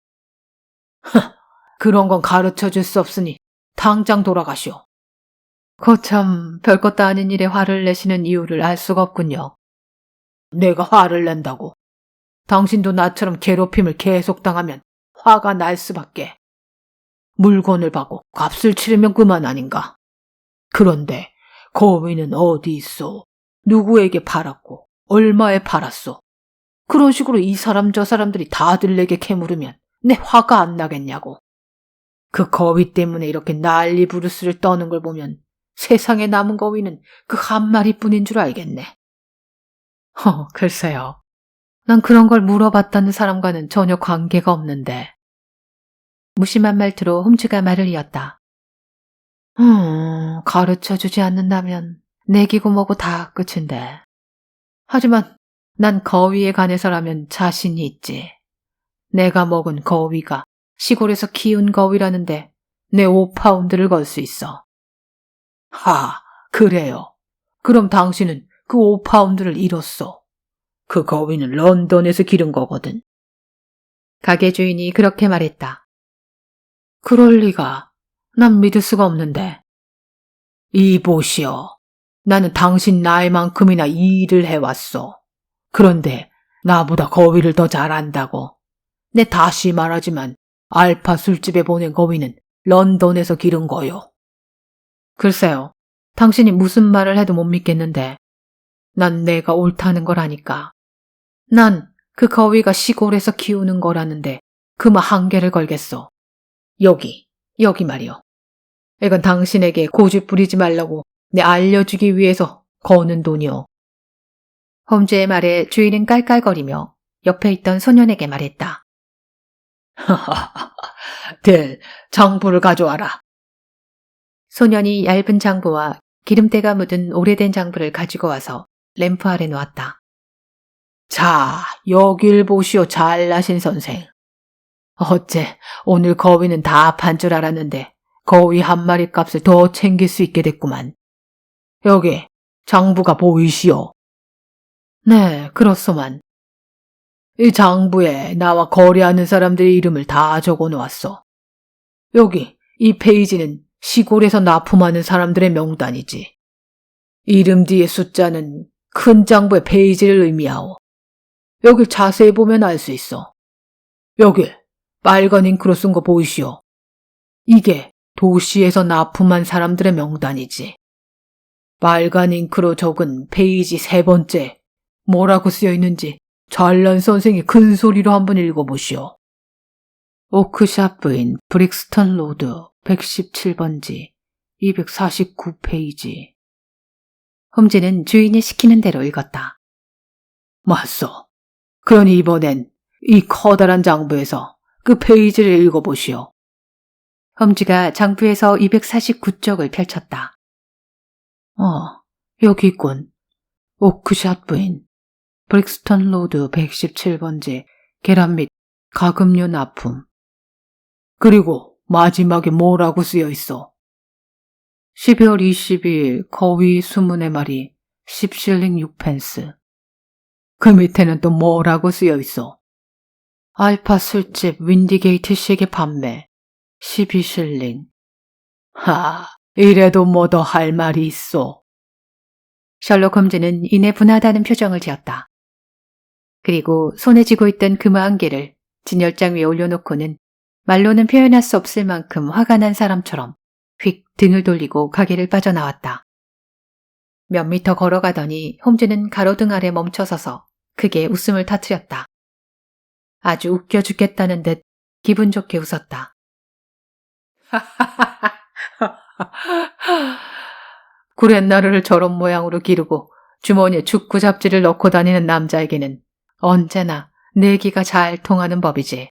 그런 건 가르쳐 줄 수 없으니 당장 돌아가시오. 거참 별것도 아닌 일에 화를 내시는 이유를 알 수가 없군요. 내가 화를 낸다고? 당신도 나처럼 괴롭힘을 계속 당하면 화가 날 수밖에. 물건을 받고 값을 치르면 그만 아닌가. 그런데 거위는 어디 있어? 누구에게 팔았고 얼마에 팔았어? 그런 식으로 이 사람 저 사람들이 다들 내게 캐물으면 내 화가 안 나겠냐고. 그 거위 때문에 이렇게 난리 부르스를 떠는 걸 보면 세상에 남은 거위는 그 한 마리뿐인 줄 알겠네. 글쎄요. 난 그런 걸 물어봤다는 사람과는 전혀 관계가 없는데. 무심한 말투로 홈즈가 말을 이었다. 가르쳐주지 않는다면 내기고 뭐고 다 끝인데. 하지만 난 거위에 관해서라면 자신이 있지. 내가 먹은 거위가 시골에서 키운 거위라는데 내 5파운드를 걸 수 있어. 그래요. 그럼 당신은 그 5파운드를 잃었어. 그 거위는 런던에서 기른 거거든. 가게 주인이 그렇게 말했다. 그럴 리가. 난 믿을 수가 없는데. 이보시오. 나는 당신 나이만큼이나 이 일을 해왔어. 그런데 나보다 거위를 더 잘 안다고. 내 다시 말하지만 알파 술집에 보낸 거위는 런던에서 기른 거요. 글쎄요. 당신이 무슨 말을 해도 못 믿겠는데. 난 내가 옳다는 걸 아니까. 난 그 거위가 시골에서 키우는 거라는데 그만 한계를 걸겠어. 여기 말이요. 이건 당신에게 고집 부리지 말라고 내 알려주기 위해서 거는 돈이요. 홈즈의 말에 주인은 깔깔거리며 옆에 있던 소년에게 말했다. 델, 장부를 가져와라. 소년이 얇은 장부와 기름때가 묻은 오래된 장부를 가지고 와서 램프 아래 놓았다. 자, 여길 보시오, 잘나신 선생. 어째 오늘 거위는 다 판 줄 알았는데 거위 한 마리 값을 더 챙길 수 있게 됐구만. 여기 장부가 보이시오? 네, 그렇소만. 이 장부에 나와 거래하는 사람들의 이름을 다 적어 놓았어. 여기 이 페이지는 시골에서 납품하는 사람들의 명단이지. 이름 뒤에 숫자는 큰 장부의 페이지를 의미하오. 여길 자세히 보면 알 수 있어. 여길 빨간 잉크로 쓴 거 보이시오? 이게 도시에서 납품한 사람들의 명단이지. 빨간 잉크로 적은 페이지 3번째 뭐라고 쓰여 있는지 잘난 선생이 큰 소리로 한번 읽어보시오. 오크샵 부인 브릭스턴 로드 117번지 249페이지. 홈즈는 주인이 시키는 대로 읽었다. 맞소. 그러니 이번엔 이 커다란 장부에서 그 페이지를 읽어보시오. 홈즈가 장부에서 249쪽을 펼쳤다. 여기 있군. 오크샷 부인. 브릭스턴 로드 117번지 계란 및 가금류 납품. 그리고 마지막에 뭐라고 쓰여 있어? 12월 22일 거위 20마리 10실링 6펜스. 그 밑에는 또 뭐라고 쓰여 있어? 알파 술집 윈디게이트 식의 판매 12실링. 이래도 뭐 더 할 말이 있어. 셜록 홈즈는 이내 분하다는 표정을 지었다. 그리고 손에 쥐고 있던 금화 한 개를 진열장 위에 올려놓고는 말로는 표현할 수 없을 만큼 화가 난 사람처럼 휙 등을 돌리고 가게를 빠져나왔다. 몇 미터 걸어가더니 홈즈는 가로등 아래 멈춰서서 크게 웃음을 터뜨렸다. 아주 웃겨 죽겠다는 듯 기분 좋게 웃었다. 구렛나루를 저런 모양으로 기르고 주머니에 축구 잡지를 넣고 다니는 남자에게는 언제나 내기가 잘 통하는 법이지.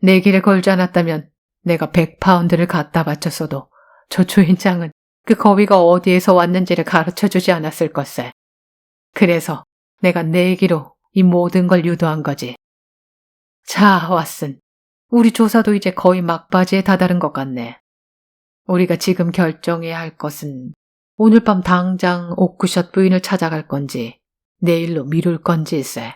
내기를 걸지 않았다면 내가 100파운드를 갖다 바쳤어도 저 주인장은 그 거위가 어디에서 왔는지를 가르쳐주지 않았을 것세. 그래서 내가 내기로 이 모든 걸 유도한 거지. 자, 왓슨. 우리 조사도 이제 거의 막바지에 다다른 것 같네. 우리가 지금 결정해야 할 것은 오늘 밤 당장 오크샷 부인을 찾아갈 건지 내일로 미룰 건지일세.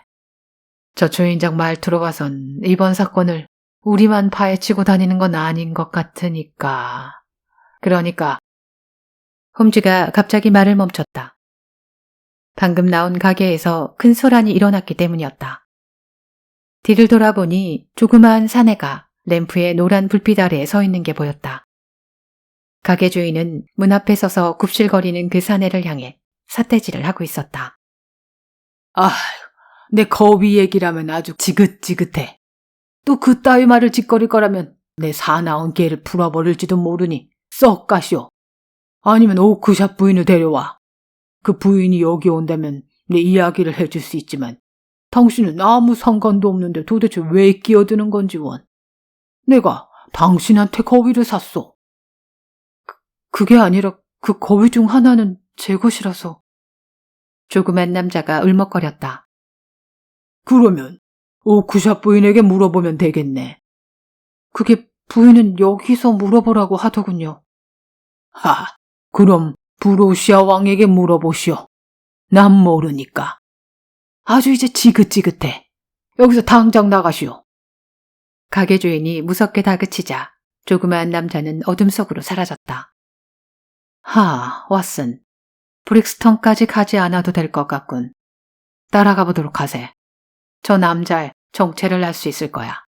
저 주인장 말투로 봐선 이번 사건을 우리만 파헤치고 다니는 건 아닌 것 같으니까. 그러니까. 홈즈가 갑자기 말을 멈췄다. 방금 나온 가게에서 큰 소란이 일어났기 때문이었다. 뒤를 돌아보니 조그마한 사내가 램프의 노란 불빛 아래에 서 있는 게 보였다. 가게 주인은 문 앞에 서서 굽실거리는 그 사내를 향해 삿대질을 하고 있었다. 아휴, 내 거위 얘기라면 아주 지긋지긋해. 또 그따위 말을 짓거릴 거라면 내 사나운 개를 풀어버릴지도 모르니 썩 가시오. 아니면 오크샵 부인을 데려와. 그 부인이 여기 온다면 내 이야기를 해줄 수 있지만 당신은 아무 상관도 없는데 도대체 왜 끼어드는 건지 원. 내가 당신한테 거위를 샀소. 그게 아니라 그 거위 중 하나는 제 것이라서. 조그만 남자가 울먹거렸다. 그러면 오크샵 부인에게 물어보면 되겠네. 그게 부인은 여기서 물어보라고 하더군요. 그럼 브로시아 왕에게 물어보시오. 난 모르니까. 아주 이제 지긋지긋해. 여기서 당장 나가시오. 가게 주인이 무섭게 다그치자 조그마한 남자는 어둠 속으로 사라졌다. 왓슨. 브릭스턴까지 가지 않아도 될 것 같군. 따라가 보도록 하세. 저 남자의 정체를 알 수 있을 거야.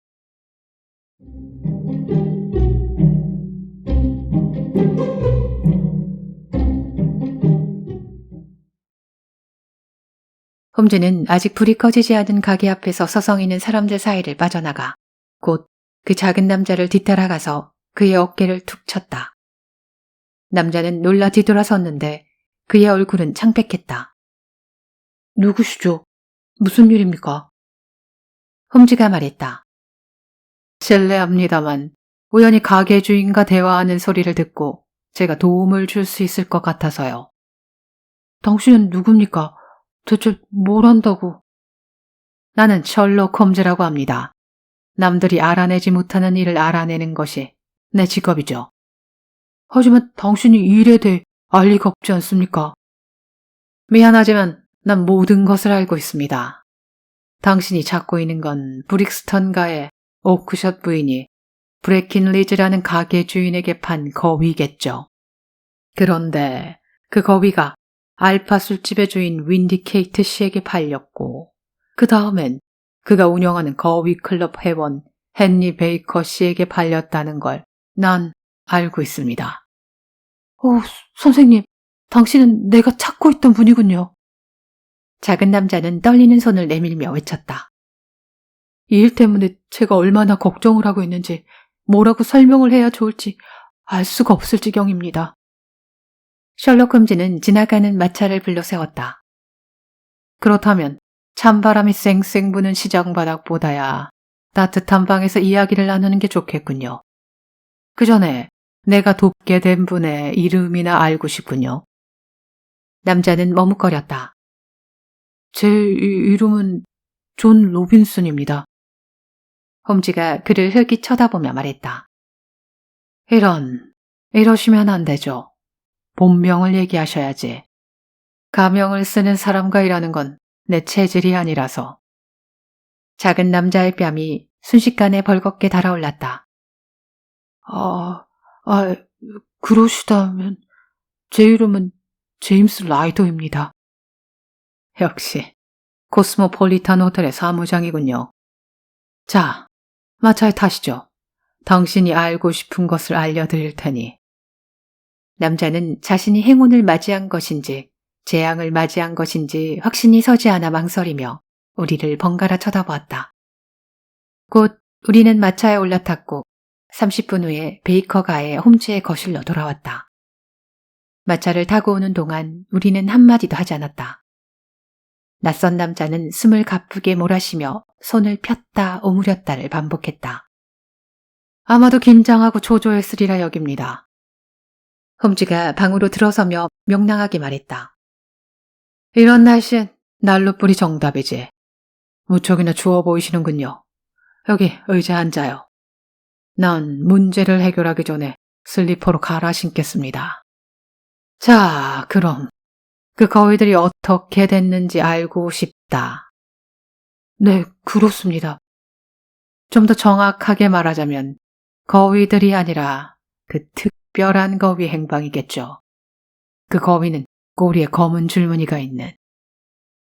홈즈는 아직 불이 꺼지지 않은 가게 앞에서 서성이는 사람들 사이를 빠져나가 곧 그 작은 남자를 뒤따라가서 그의 어깨를 툭 쳤다. 남자는 놀라 뒤돌아섰는데 그의 얼굴은 창백했다. 누구시죠? 무슨 일입니까? 홈즈가 말했다. 실례합니다만 우연히 가게 주인과 대화하는 소리를 듣고 제가 도움을 줄 수 있을 것 같아서요. 당신은 누굽니까? 대체 뭘 한다고? 나는 셜록 홈즈라고 합니다. 남들이 알아내지 못하는 일을 알아내는 것이 내 직업이죠. 하지만 당신이 이 일에 대해 알 리가 없지 않습니까? 미안하지만 난 모든 것을 알고 있습니다. 당신이 찾고 있는 건 브릭스턴가의 오크샷 부인이 브레킨리즈라는 가게 주인에게 판 거위겠죠. 그런데 그 거위가 알파 술집의 주인 윈디케이트 씨에게 팔렸고 그 다음엔 그가 운영하는 거위 클럽 회원 헨리 베이커 씨에게 팔렸다는 걸 난 알고 있습니다. 선생님, 당신은 내가 찾고 있던 분이군요. 작은 남자는 떨리는 손을 내밀며 외쳤다. 이 일 때문에 제가 얼마나 걱정을 하고 있는지 뭐라고 설명을 해야 좋을지 알 수가 없을 지경입니다. 셜록 홈즈는 지나가는 마차를 불러 세웠다. 그렇다면 찬바람이 쌩쌩 부는 시장 바닥보다야 따뜻한 방에서 이야기를 나누는 게 좋겠군요. 그 전에 내가 돕게 된 분의 이름이나 알고 싶군요. 남자는 머뭇거렸다. 제 이름은 존 로빈슨입니다. 홈즈가 그를 흘기 쳐다보며 말했다. 이러시면 안 되죠. 본명을 얘기하셔야지. 가명을 쓰는 사람과 일하는 건 내 체질이 아니라서. 작은 남자의 뺨이 순식간에 벌겋게 달아올랐다. 그러시다면 제 이름은 제임스 라이더입니다. 역시 코스모폴리탄 호텔의 사무장이군요. 자, 마차에 타시죠. 당신이 알고 싶은 것을 알려드릴 테니. 남자는 자신이 행운을 맞이한 것인지 재앙을 맞이한 것인지 확신이 서지 않아 망설이며 우리를 번갈아 쳐다보았다. 곧 우리는 마차에 올라탔고 30분 후에 베이커가의 홈즈의 거실로 돌아왔다. 마차를 타고 오는 동안 우리는 한마디도 하지 않았다. 낯선 남자는 숨을 가쁘게 몰아쉬며 손을 폈다 오므렸다를 반복했다. 아마도 긴장하고 초조했으리라 여깁니다. 홈즈가 방으로 들어서며 명랑하게 말했다. 이런 날씨엔 난로불이 정답이지. 무척이나 추워 보이시는군요. 여기 의자에 앉아요. 난 문제를 해결하기 전에 슬리퍼로 갈아 신겠습니다. 자, 그럼 그 거위들이 어떻게 됐는지 알고 싶다. 네, 그렇습니다. 좀 더 정확하게 말하자면 거위들이 아니라 그 특별한 거위 행방이겠죠. 그 거위는 꼬리에 검은 줄무늬가 있는,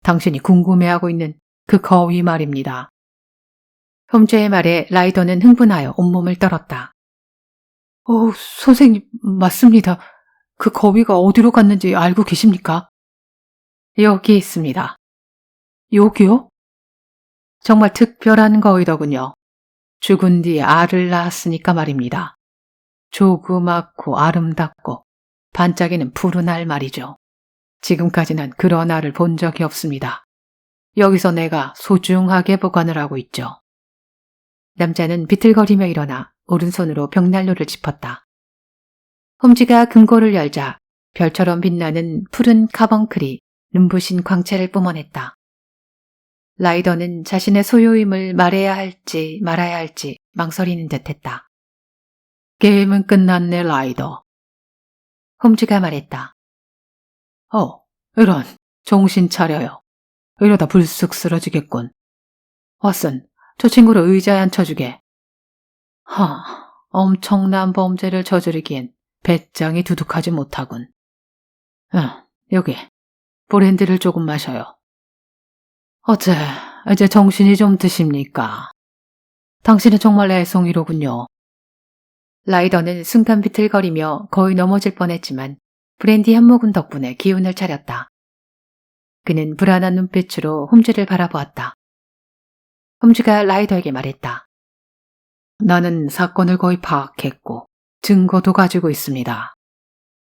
당신이 궁금해하고 있는 그 거위 말입니다. 홈즈의 말에 라이더는 흥분하여 온몸을 떨었다. 선생님, 맞습니다. 그 거위가 어디로 갔는지 알고 계십니까? 여기 있습니다. 여기요? 정말 특별한 거위더군요. 죽은 뒤에 알을 낳았으니까 말입니다. 조그맣고 아름답고 반짝이는 푸른 알 말이죠. 지금까지 난 그런 알을 본 적이 없습니다. 여기서 내가 소중하게 보관을 하고 있죠. 남자는 비틀거리며 일어나 오른손으로 벽난로를 짚었다. 홈즈가 금고를 열자 별처럼 빛나는 푸른 카벙클이 눈부신 광채를 뿜어냈다. 라이더는 자신의 소유임을 말해야 할지 말아야 할지 망설이는 듯했다. 게임은 끝났네, 라이더. 홈즈가 말했다. 이런, 정신 차려요. 이러다 불쑥 쓰러지겠군. 왓슨, 저 친구를 의자에 앉혀주게. 엄청난 범죄를 저지르기엔 배짱이 두둑하지 못하군. 여기, 브랜디를 조금 마셔요. 어째, 이제 정신이 좀 드십니까? 당신은 정말 애송이로군요. 라이더는 순간 비틀거리며 거의 넘어질 뻔했지만 브랜디 한 모금 덕분에 기운을 차렸다. 그는 불안한 눈빛으로 홈즈를 바라보았다. 홈즈가 라이더에게 말했다. 나는 사건을 거의 파악했고 증거도 가지고 있습니다.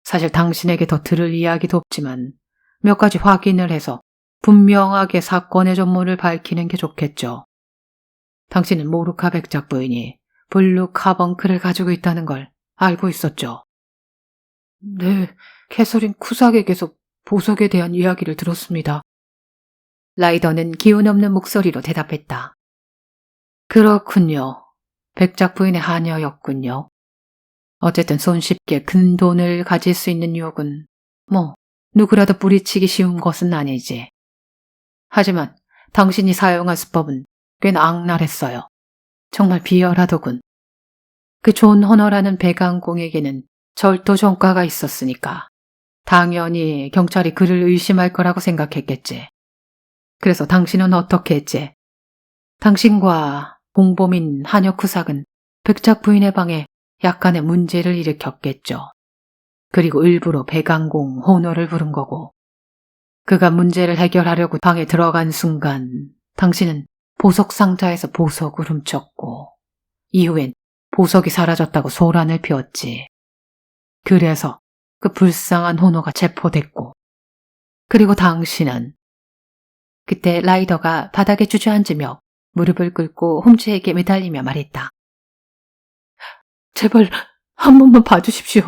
사실 당신에게 더 들을 이야기도 없지만 몇 가지 확인을 해서 분명하게 사건의 전모를 밝히는 게 좋겠죠. 당신은 모르카 백작 부인이 블루 카벙크를 가지고 있다는 걸 알고 있었죠? 네, 캐서린 쿠삭에게서 보석에 대한 이야기를 들었습니다. 라이더는 기운 없는 목소리로 대답했다. 그렇군요. 백작 부인의 하녀였군요. 어쨌든 손쉽게 큰 돈을 가질 수 있는 유혹은 누구라도 뿌리치기 쉬운 것은 아니지. 하지만 당신이 사용한 수법은 꽤나 악랄했어요. 정말 비열하더군. 그 존 허너라는 배강공에게는 절도 전과가 있었으니까 당연히 경찰이 그를 의심할 거라고 생각했겠지. 그래서 당신은 어떻게 했지? 당신과 공범인 하녀 쿠삭은 백작 부인의 방에 약간의 문제를 일으켰겠죠. 그리고 일부러 배강공 호너를 부른 거고, 그가 문제를 해결하려고 방에 들어간 순간 당신은 보석 상자에서 보석을 훔쳤고 이후엔 보석이 사라졌다고 소란을 피웠지. 그래서 그 불쌍한 호너가 체포됐고, 그리고 당신은 그때 라이더가 바닥에 주저앉으며 무릎을 꿇고 홈즈에게 매달리며 말했다. 제발 한 번만 봐주십시오.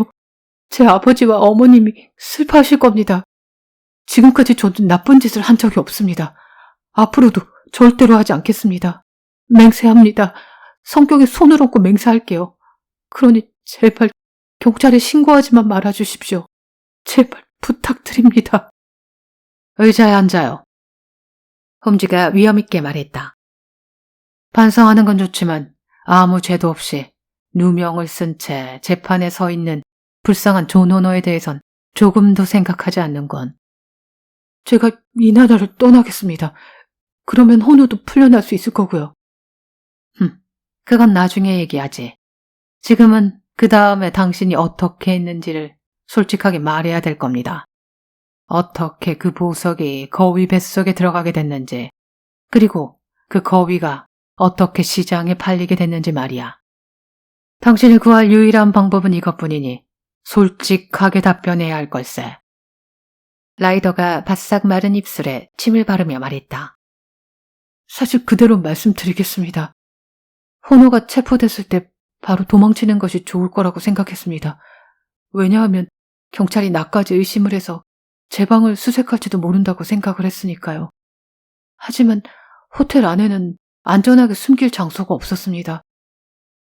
제 아버지와 어머님이 슬퍼하실 겁니다. 지금까지 저도 나쁜 짓을 한 적이 없습니다. 앞으로도 절대로 하지 않겠습니다. 맹세합니다. 성경에 손을 얹고 맹세할게요. 그러니 제발 경찰에 신고하지만 말아주십시오. 제발 부탁드립니다. 의자에 앉아요. 홈즈가 위엄있게 말했다. 반성하는 건 좋지만 아무 죄도 없이 누명을 쓴 채 재판에 서 있는 불쌍한 존 호너에 대해선 조금도 생각하지 않는 건. 제가 이 나라를 떠나겠습니다. 그러면 호너도 풀려날 수 있을 거고요. 그건 나중에 얘기하지. 지금은 그 다음에 당신이 어떻게 했는지를 솔직하게 말해야 될 겁니다. 어떻게 그 보석이 거위 뱃속에 들어가게 됐는지, 그리고 그 거위가 어떻게 시장에 팔리게 됐는지 말이야. 당신을 구할 유일한 방법은 이것뿐이니 솔직하게 답변해야 할 걸세. 라이더가 바싹 마른 입술에 침을 바르며 말했다. 사실 그대로 말씀드리겠습니다. 호너가 체포됐을 때 바로 도망치는 것이 좋을 거라고 생각했습니다. 왜냐하면 경찰이 나까지 의심을 해서 제 방을 수색할지도 모른다고 생각을 했으니까요. 하지만 호텔 안에는 안전하게 숨길 장소가 없었습니다.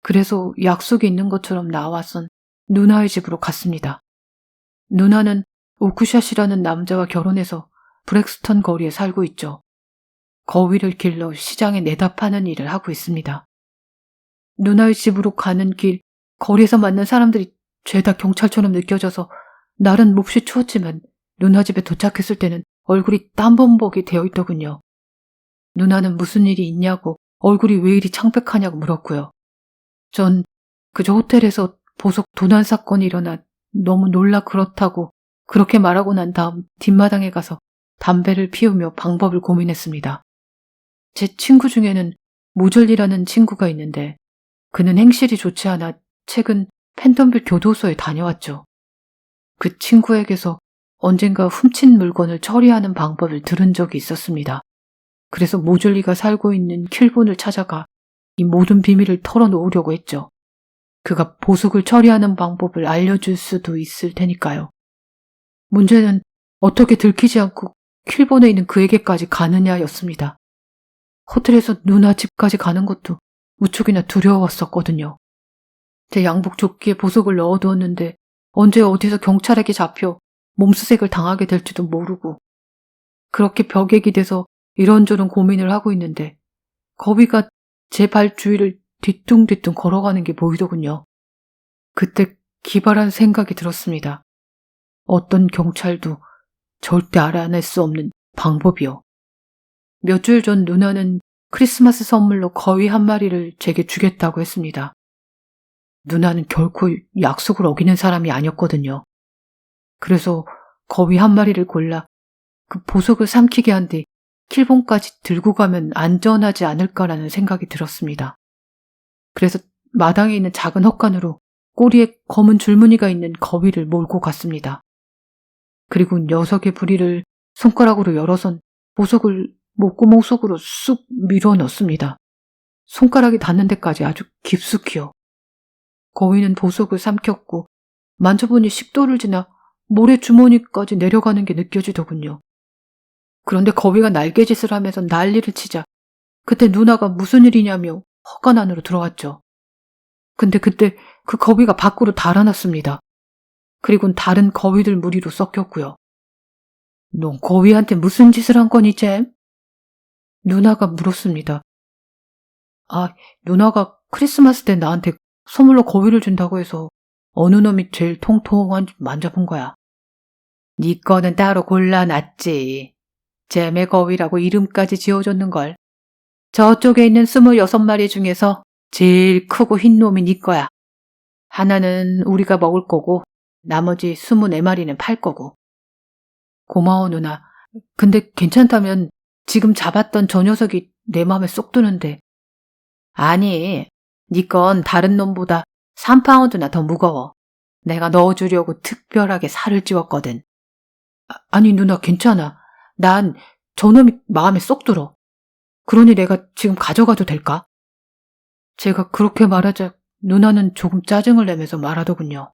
그래서 약속이 있는 것처럼 나와선 누나의 집으로 갔습니다. 누나는 오쿠샷이라는 남자와 결혼해서 브렉스턴 거리에 살고 있죠. 거위를 길러 시장에 내다 파는 일을 하고 있습니다. 누나의 집으로 가는 길, 거리에서 만난 사람들이 죄다 경찰처럼 느껴져서 날은 몹시 추웠지만 누나 집에 도착했을 때는 얼굴이 땀범벅이 되어 있더군요. 누나는 무슨 일이 있냐고 얼굴이 왜 이리 창백하냐고 물었고요. 전 그저 호텔에서 보석 도난 사건이 일어나 너무 놀라 그렇다고 그렇게 말하고 난 다음 뒷마당에 가서 담배를 피우며 방법을 고민했습니다. 제 친구 중에는 모절리라는 친구가 있는데 그는 행실이 좋지 않아 최근 펜턴빌 교도소에 다녀왔죠. 그 친구에게서 언젠가 훔친 물건을 처리하는 방법을 들은 적이 있었습니다. 그래서 모절리가 살고 있는 킬본을 찾아가 이 모든 비밀을 털어놓으려고 했죠. 그가 보석을 처리하는 방법을 알려줄 수도 있을 테니까요. 문제는 어떻게 들키지 않고 킬본에 있는 그에게까지 가느냐였습니다. 호텔에서 누나 집까지 가는 것도 무척이나 두려웠었거든요. 제 양복 조끼에 보석을 넣어두었는데 언제 어디서 경찰에게 잡혀 몸수색을 당하게 될지도 모르고 그렇게 벽에 기대서 이런저런 고민을 하고 있는데 거위가 제 발 주위를 뒤뚱뒤뚱 걸어가는 게 보이더군요. 그때 기발한 생각이 들었습니다. 어떤 경찰도 절대 알아낼 수 없는 방법이요. 몇 주일 전 누나는 크리스마스 선물로 거위 한 마리를 제게 주겠다고 했습니다. 누나는 결코 약속을 어기는 사람이 아니었거든요. 그래서 거위 한 마리를 골라 그 보석을 삼키게 한 뒤 킬본까지 들고 가면 안전하지 않을까라는 생각이 들었습니다. 그래서 마당에 있는 작은 헛간으로 꼬리에 검은 줄무늬가 있는 거위를 몰고 갔습니다. 그리고 녀석의 부리를 손가락으로 열어선 보석을 목구멍 속으로 쑥 밀어 넣습니다. 손가락이 닿는 데까지 아주 깊숙이요. 거위는 보석을 삼켰고 만져보니 식도를 지나 모래 주머니까지 내려가는 게 느껴지더군요. 그런데 거위가 날개짓을 하면서 난리를 치자 그때 누나가 무슨 일이냐며 헛간 안으로 들어왔죠. 근데 그때 그 거위가 밖으로 달아났습니다. 그리고는 다른 거위들 무리로 섞였고요. 넌 거위한테 무슨 짓을 한 거니, 잼? 누나가 물었습니다. 누나가 크리스마스 때 나한테 선물로 거위를 준다고 해서 어느 놈이 제일 통통한지 만져본 거야. 네 거는 따로 골라놨지. 잼의 거위라고 이름까지 지어줬는걸. 저쪽에 있는 26마리 중에서 제일 크고 흰 놈이 네 거야. 하나는 우리가 먹을 거고 나머지 24마리는 팔 거고. 고마워 누나. 근데 괜찮다면 지금 잡았던 저 녀석이 내 맘에 쏙 드는데. 아니, 네 건 다른 놈보다 3파운드나 더 무거워. 내가 넣어주려고 특별하게 살을 찌웠거든. 아니 누나 괜찮아. 난 저놈이 마음에 쏙 들어. 그러니 내가 지금 가져가도 될까? 제가 그렇게 말하자 누나는 조금 짜증을 내면서 말하더군요.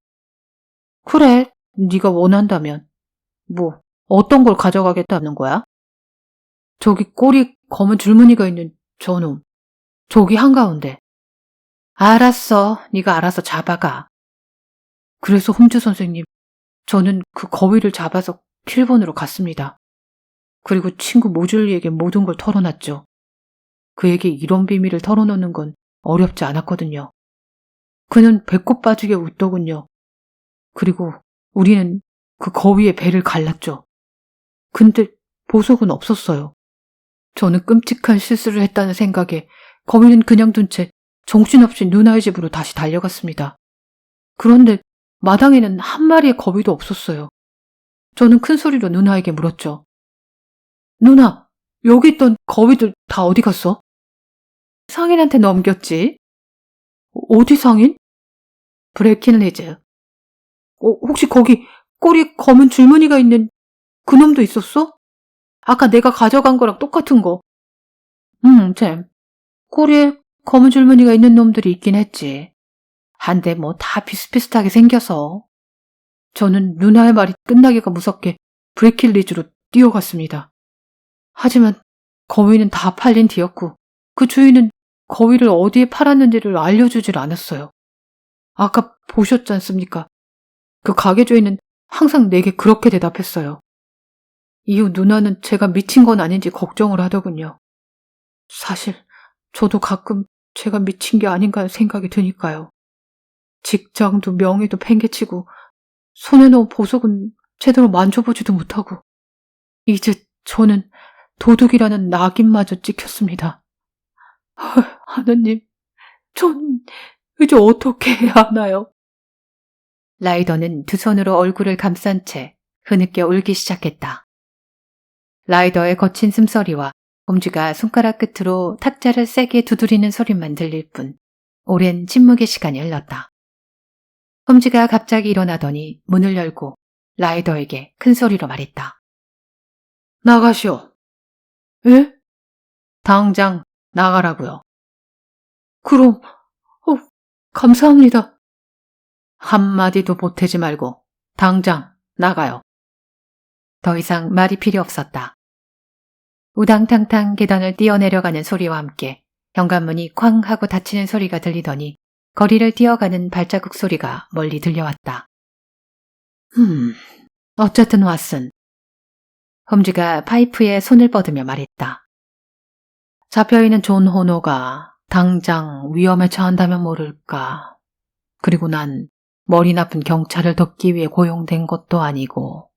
그래, 네가 원한다면. 뭐 어떤 걸 가져가겠다는 거야? 저기 꼬리 검은 줄무늬가 있는 저놈. 저기 한가운데. 알았어. 네가 알아서 잡아가. 그래서 홈즈 선생님, 저는 그 거위를 잡아서 킬본으로 갔습니다. 그리고 친구 모줄리에게 모든 걸 털어놨죠. 그에게 이런 비밀을 털어놓는 건 어렵지 않았거든요. 그는 배꼽 빠지게 웃더군요. 그리고 우리는 그 거위의 배를 갈랐죠. 근데 보석은 없었어요. 저는 끔찍한 실수를 했다는 생각에 거위는 그냥 둔 채 정신없이 누나의 집으로 다시 달려갔습니다. 그런데 마당에는 한 마리의 거위도 없었어요. 저는 큰 소리로 누나에게 물었죠. 누나, 여기 있던 거위들 다 어디 갔어? 상인한테 넘겼지. 어디 상인? 브레킨리즈. 혹시 거기 꼬리 검은 줄무늬가 있는 그놈도 있었어? 아까 내가 가져간 거랑 똑같은 거. 잼. 꼬리에 검은 줄무늬가 있는 놈들이 있긴 했지. 한데 뭐 다 비슷비슷하게 생겨서. 저는 누나의 말이 끝나기가 무섭게 브레킬리즈로 뛰어갔습니다. 하지만 거위는 다 팔린 뒤였고 그 주인은 거위를 어디에 팔았는지를 알려주질 않았어요. 아까 보셨지 않습니까? 그 가게 주인은 항상 내게 그렇게 대답했어요. 이후 누나는 제가 미친 건 아닌지 걱정을 하더군요. 사실 저도 가끔 제가 미친 게 아닌가 생각이 드니까요. 직장도 명예도 팽개치고 손에 넣은 보석은 제대로 만져보지도 못하고 이제 저는 도둑이라는 낙인마저 찍혔습니다. 하느님, 전 이제 어떻게 해야 하나요? 라이더는 두 손으로 얼굴을 감싼 채 흐느껴 울기 시작했다. 라이더의 거친 숨소리와 홈즈가 손가락 끝으로 탁자를 세게 두드리는 소리만 들릴 뿐 오랜 침묵의 시간이 흘렀다. 홈즈가 갑자기 일어나더니 문을 열고 라이더에게 큰 소리로 말했다. 나가시오. 예? 당장 나가라고요. 그럼, 감사합니다. 한마디도 보태지 말고 당장 나가요. 더 이상 말이 필요 없었다. 우당탕탕 계단을 뛰어내려가는 소리와 함께 현관문이 쾅 하고 닫히는 소리가 들리더니 거리를 뛰어가는 발자국 소리가 멀리 들려왔다. 어쨌든 왓슨. 홈즈가 파이프에 손을 뻗으며 말했다. 잡혀있는 존 호노가 당장 위험에 처한다면 모를까. 그리고 난 머리 나쁜 경찰을 돕기 위해 고용된 것도 아니고.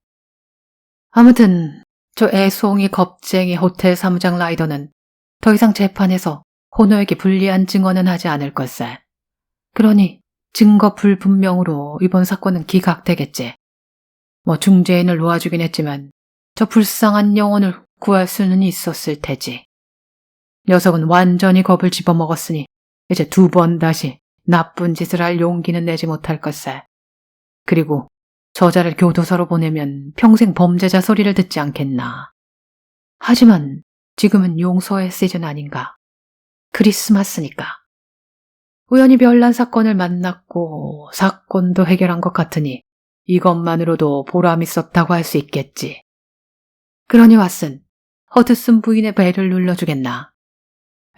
아무튼 저 애송이 겁쟁이 호텔 사무장 라이더는 더 이상 재판에서 호노에게 불리한 증언은 하지 않을 걸세. 그러니 증거 불분명으로 이번 사건은 기각되겠지. 중죄인을 놓아주긴 했지만 저 불쌍한 영혼을 구할 수는 있었을 테지. 녀석은 완전히 겁을 집어먹었으니 이제 두 번 다시 나쁜 짓을 할 용기는 내지 못할 걸세. 그리고 저자를 교도소로 보내면 평생 범죄자 소리를 듣지 않겠나. 하지만 지금은 용서의 시즌 아닌가. 크리스마스니까. 우연히 별난 사건을 만났고 사건도 해결한 것 같으니 이것만으로도 보람 있었다고 할 수 있겠지. 그러니 왓슨, 허드슨 부인의 배를 눌러주겠나.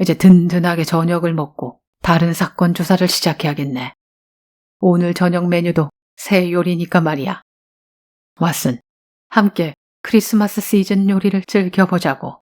이제 든든하게 저녁을 먹고 다른 사건 조사를 시작해야겠네. 오늘 저녁 메뉴도 새 요리니까 말이야. 왓슨, 함께 크리스마스 시즌 요리를 즐겨보자고.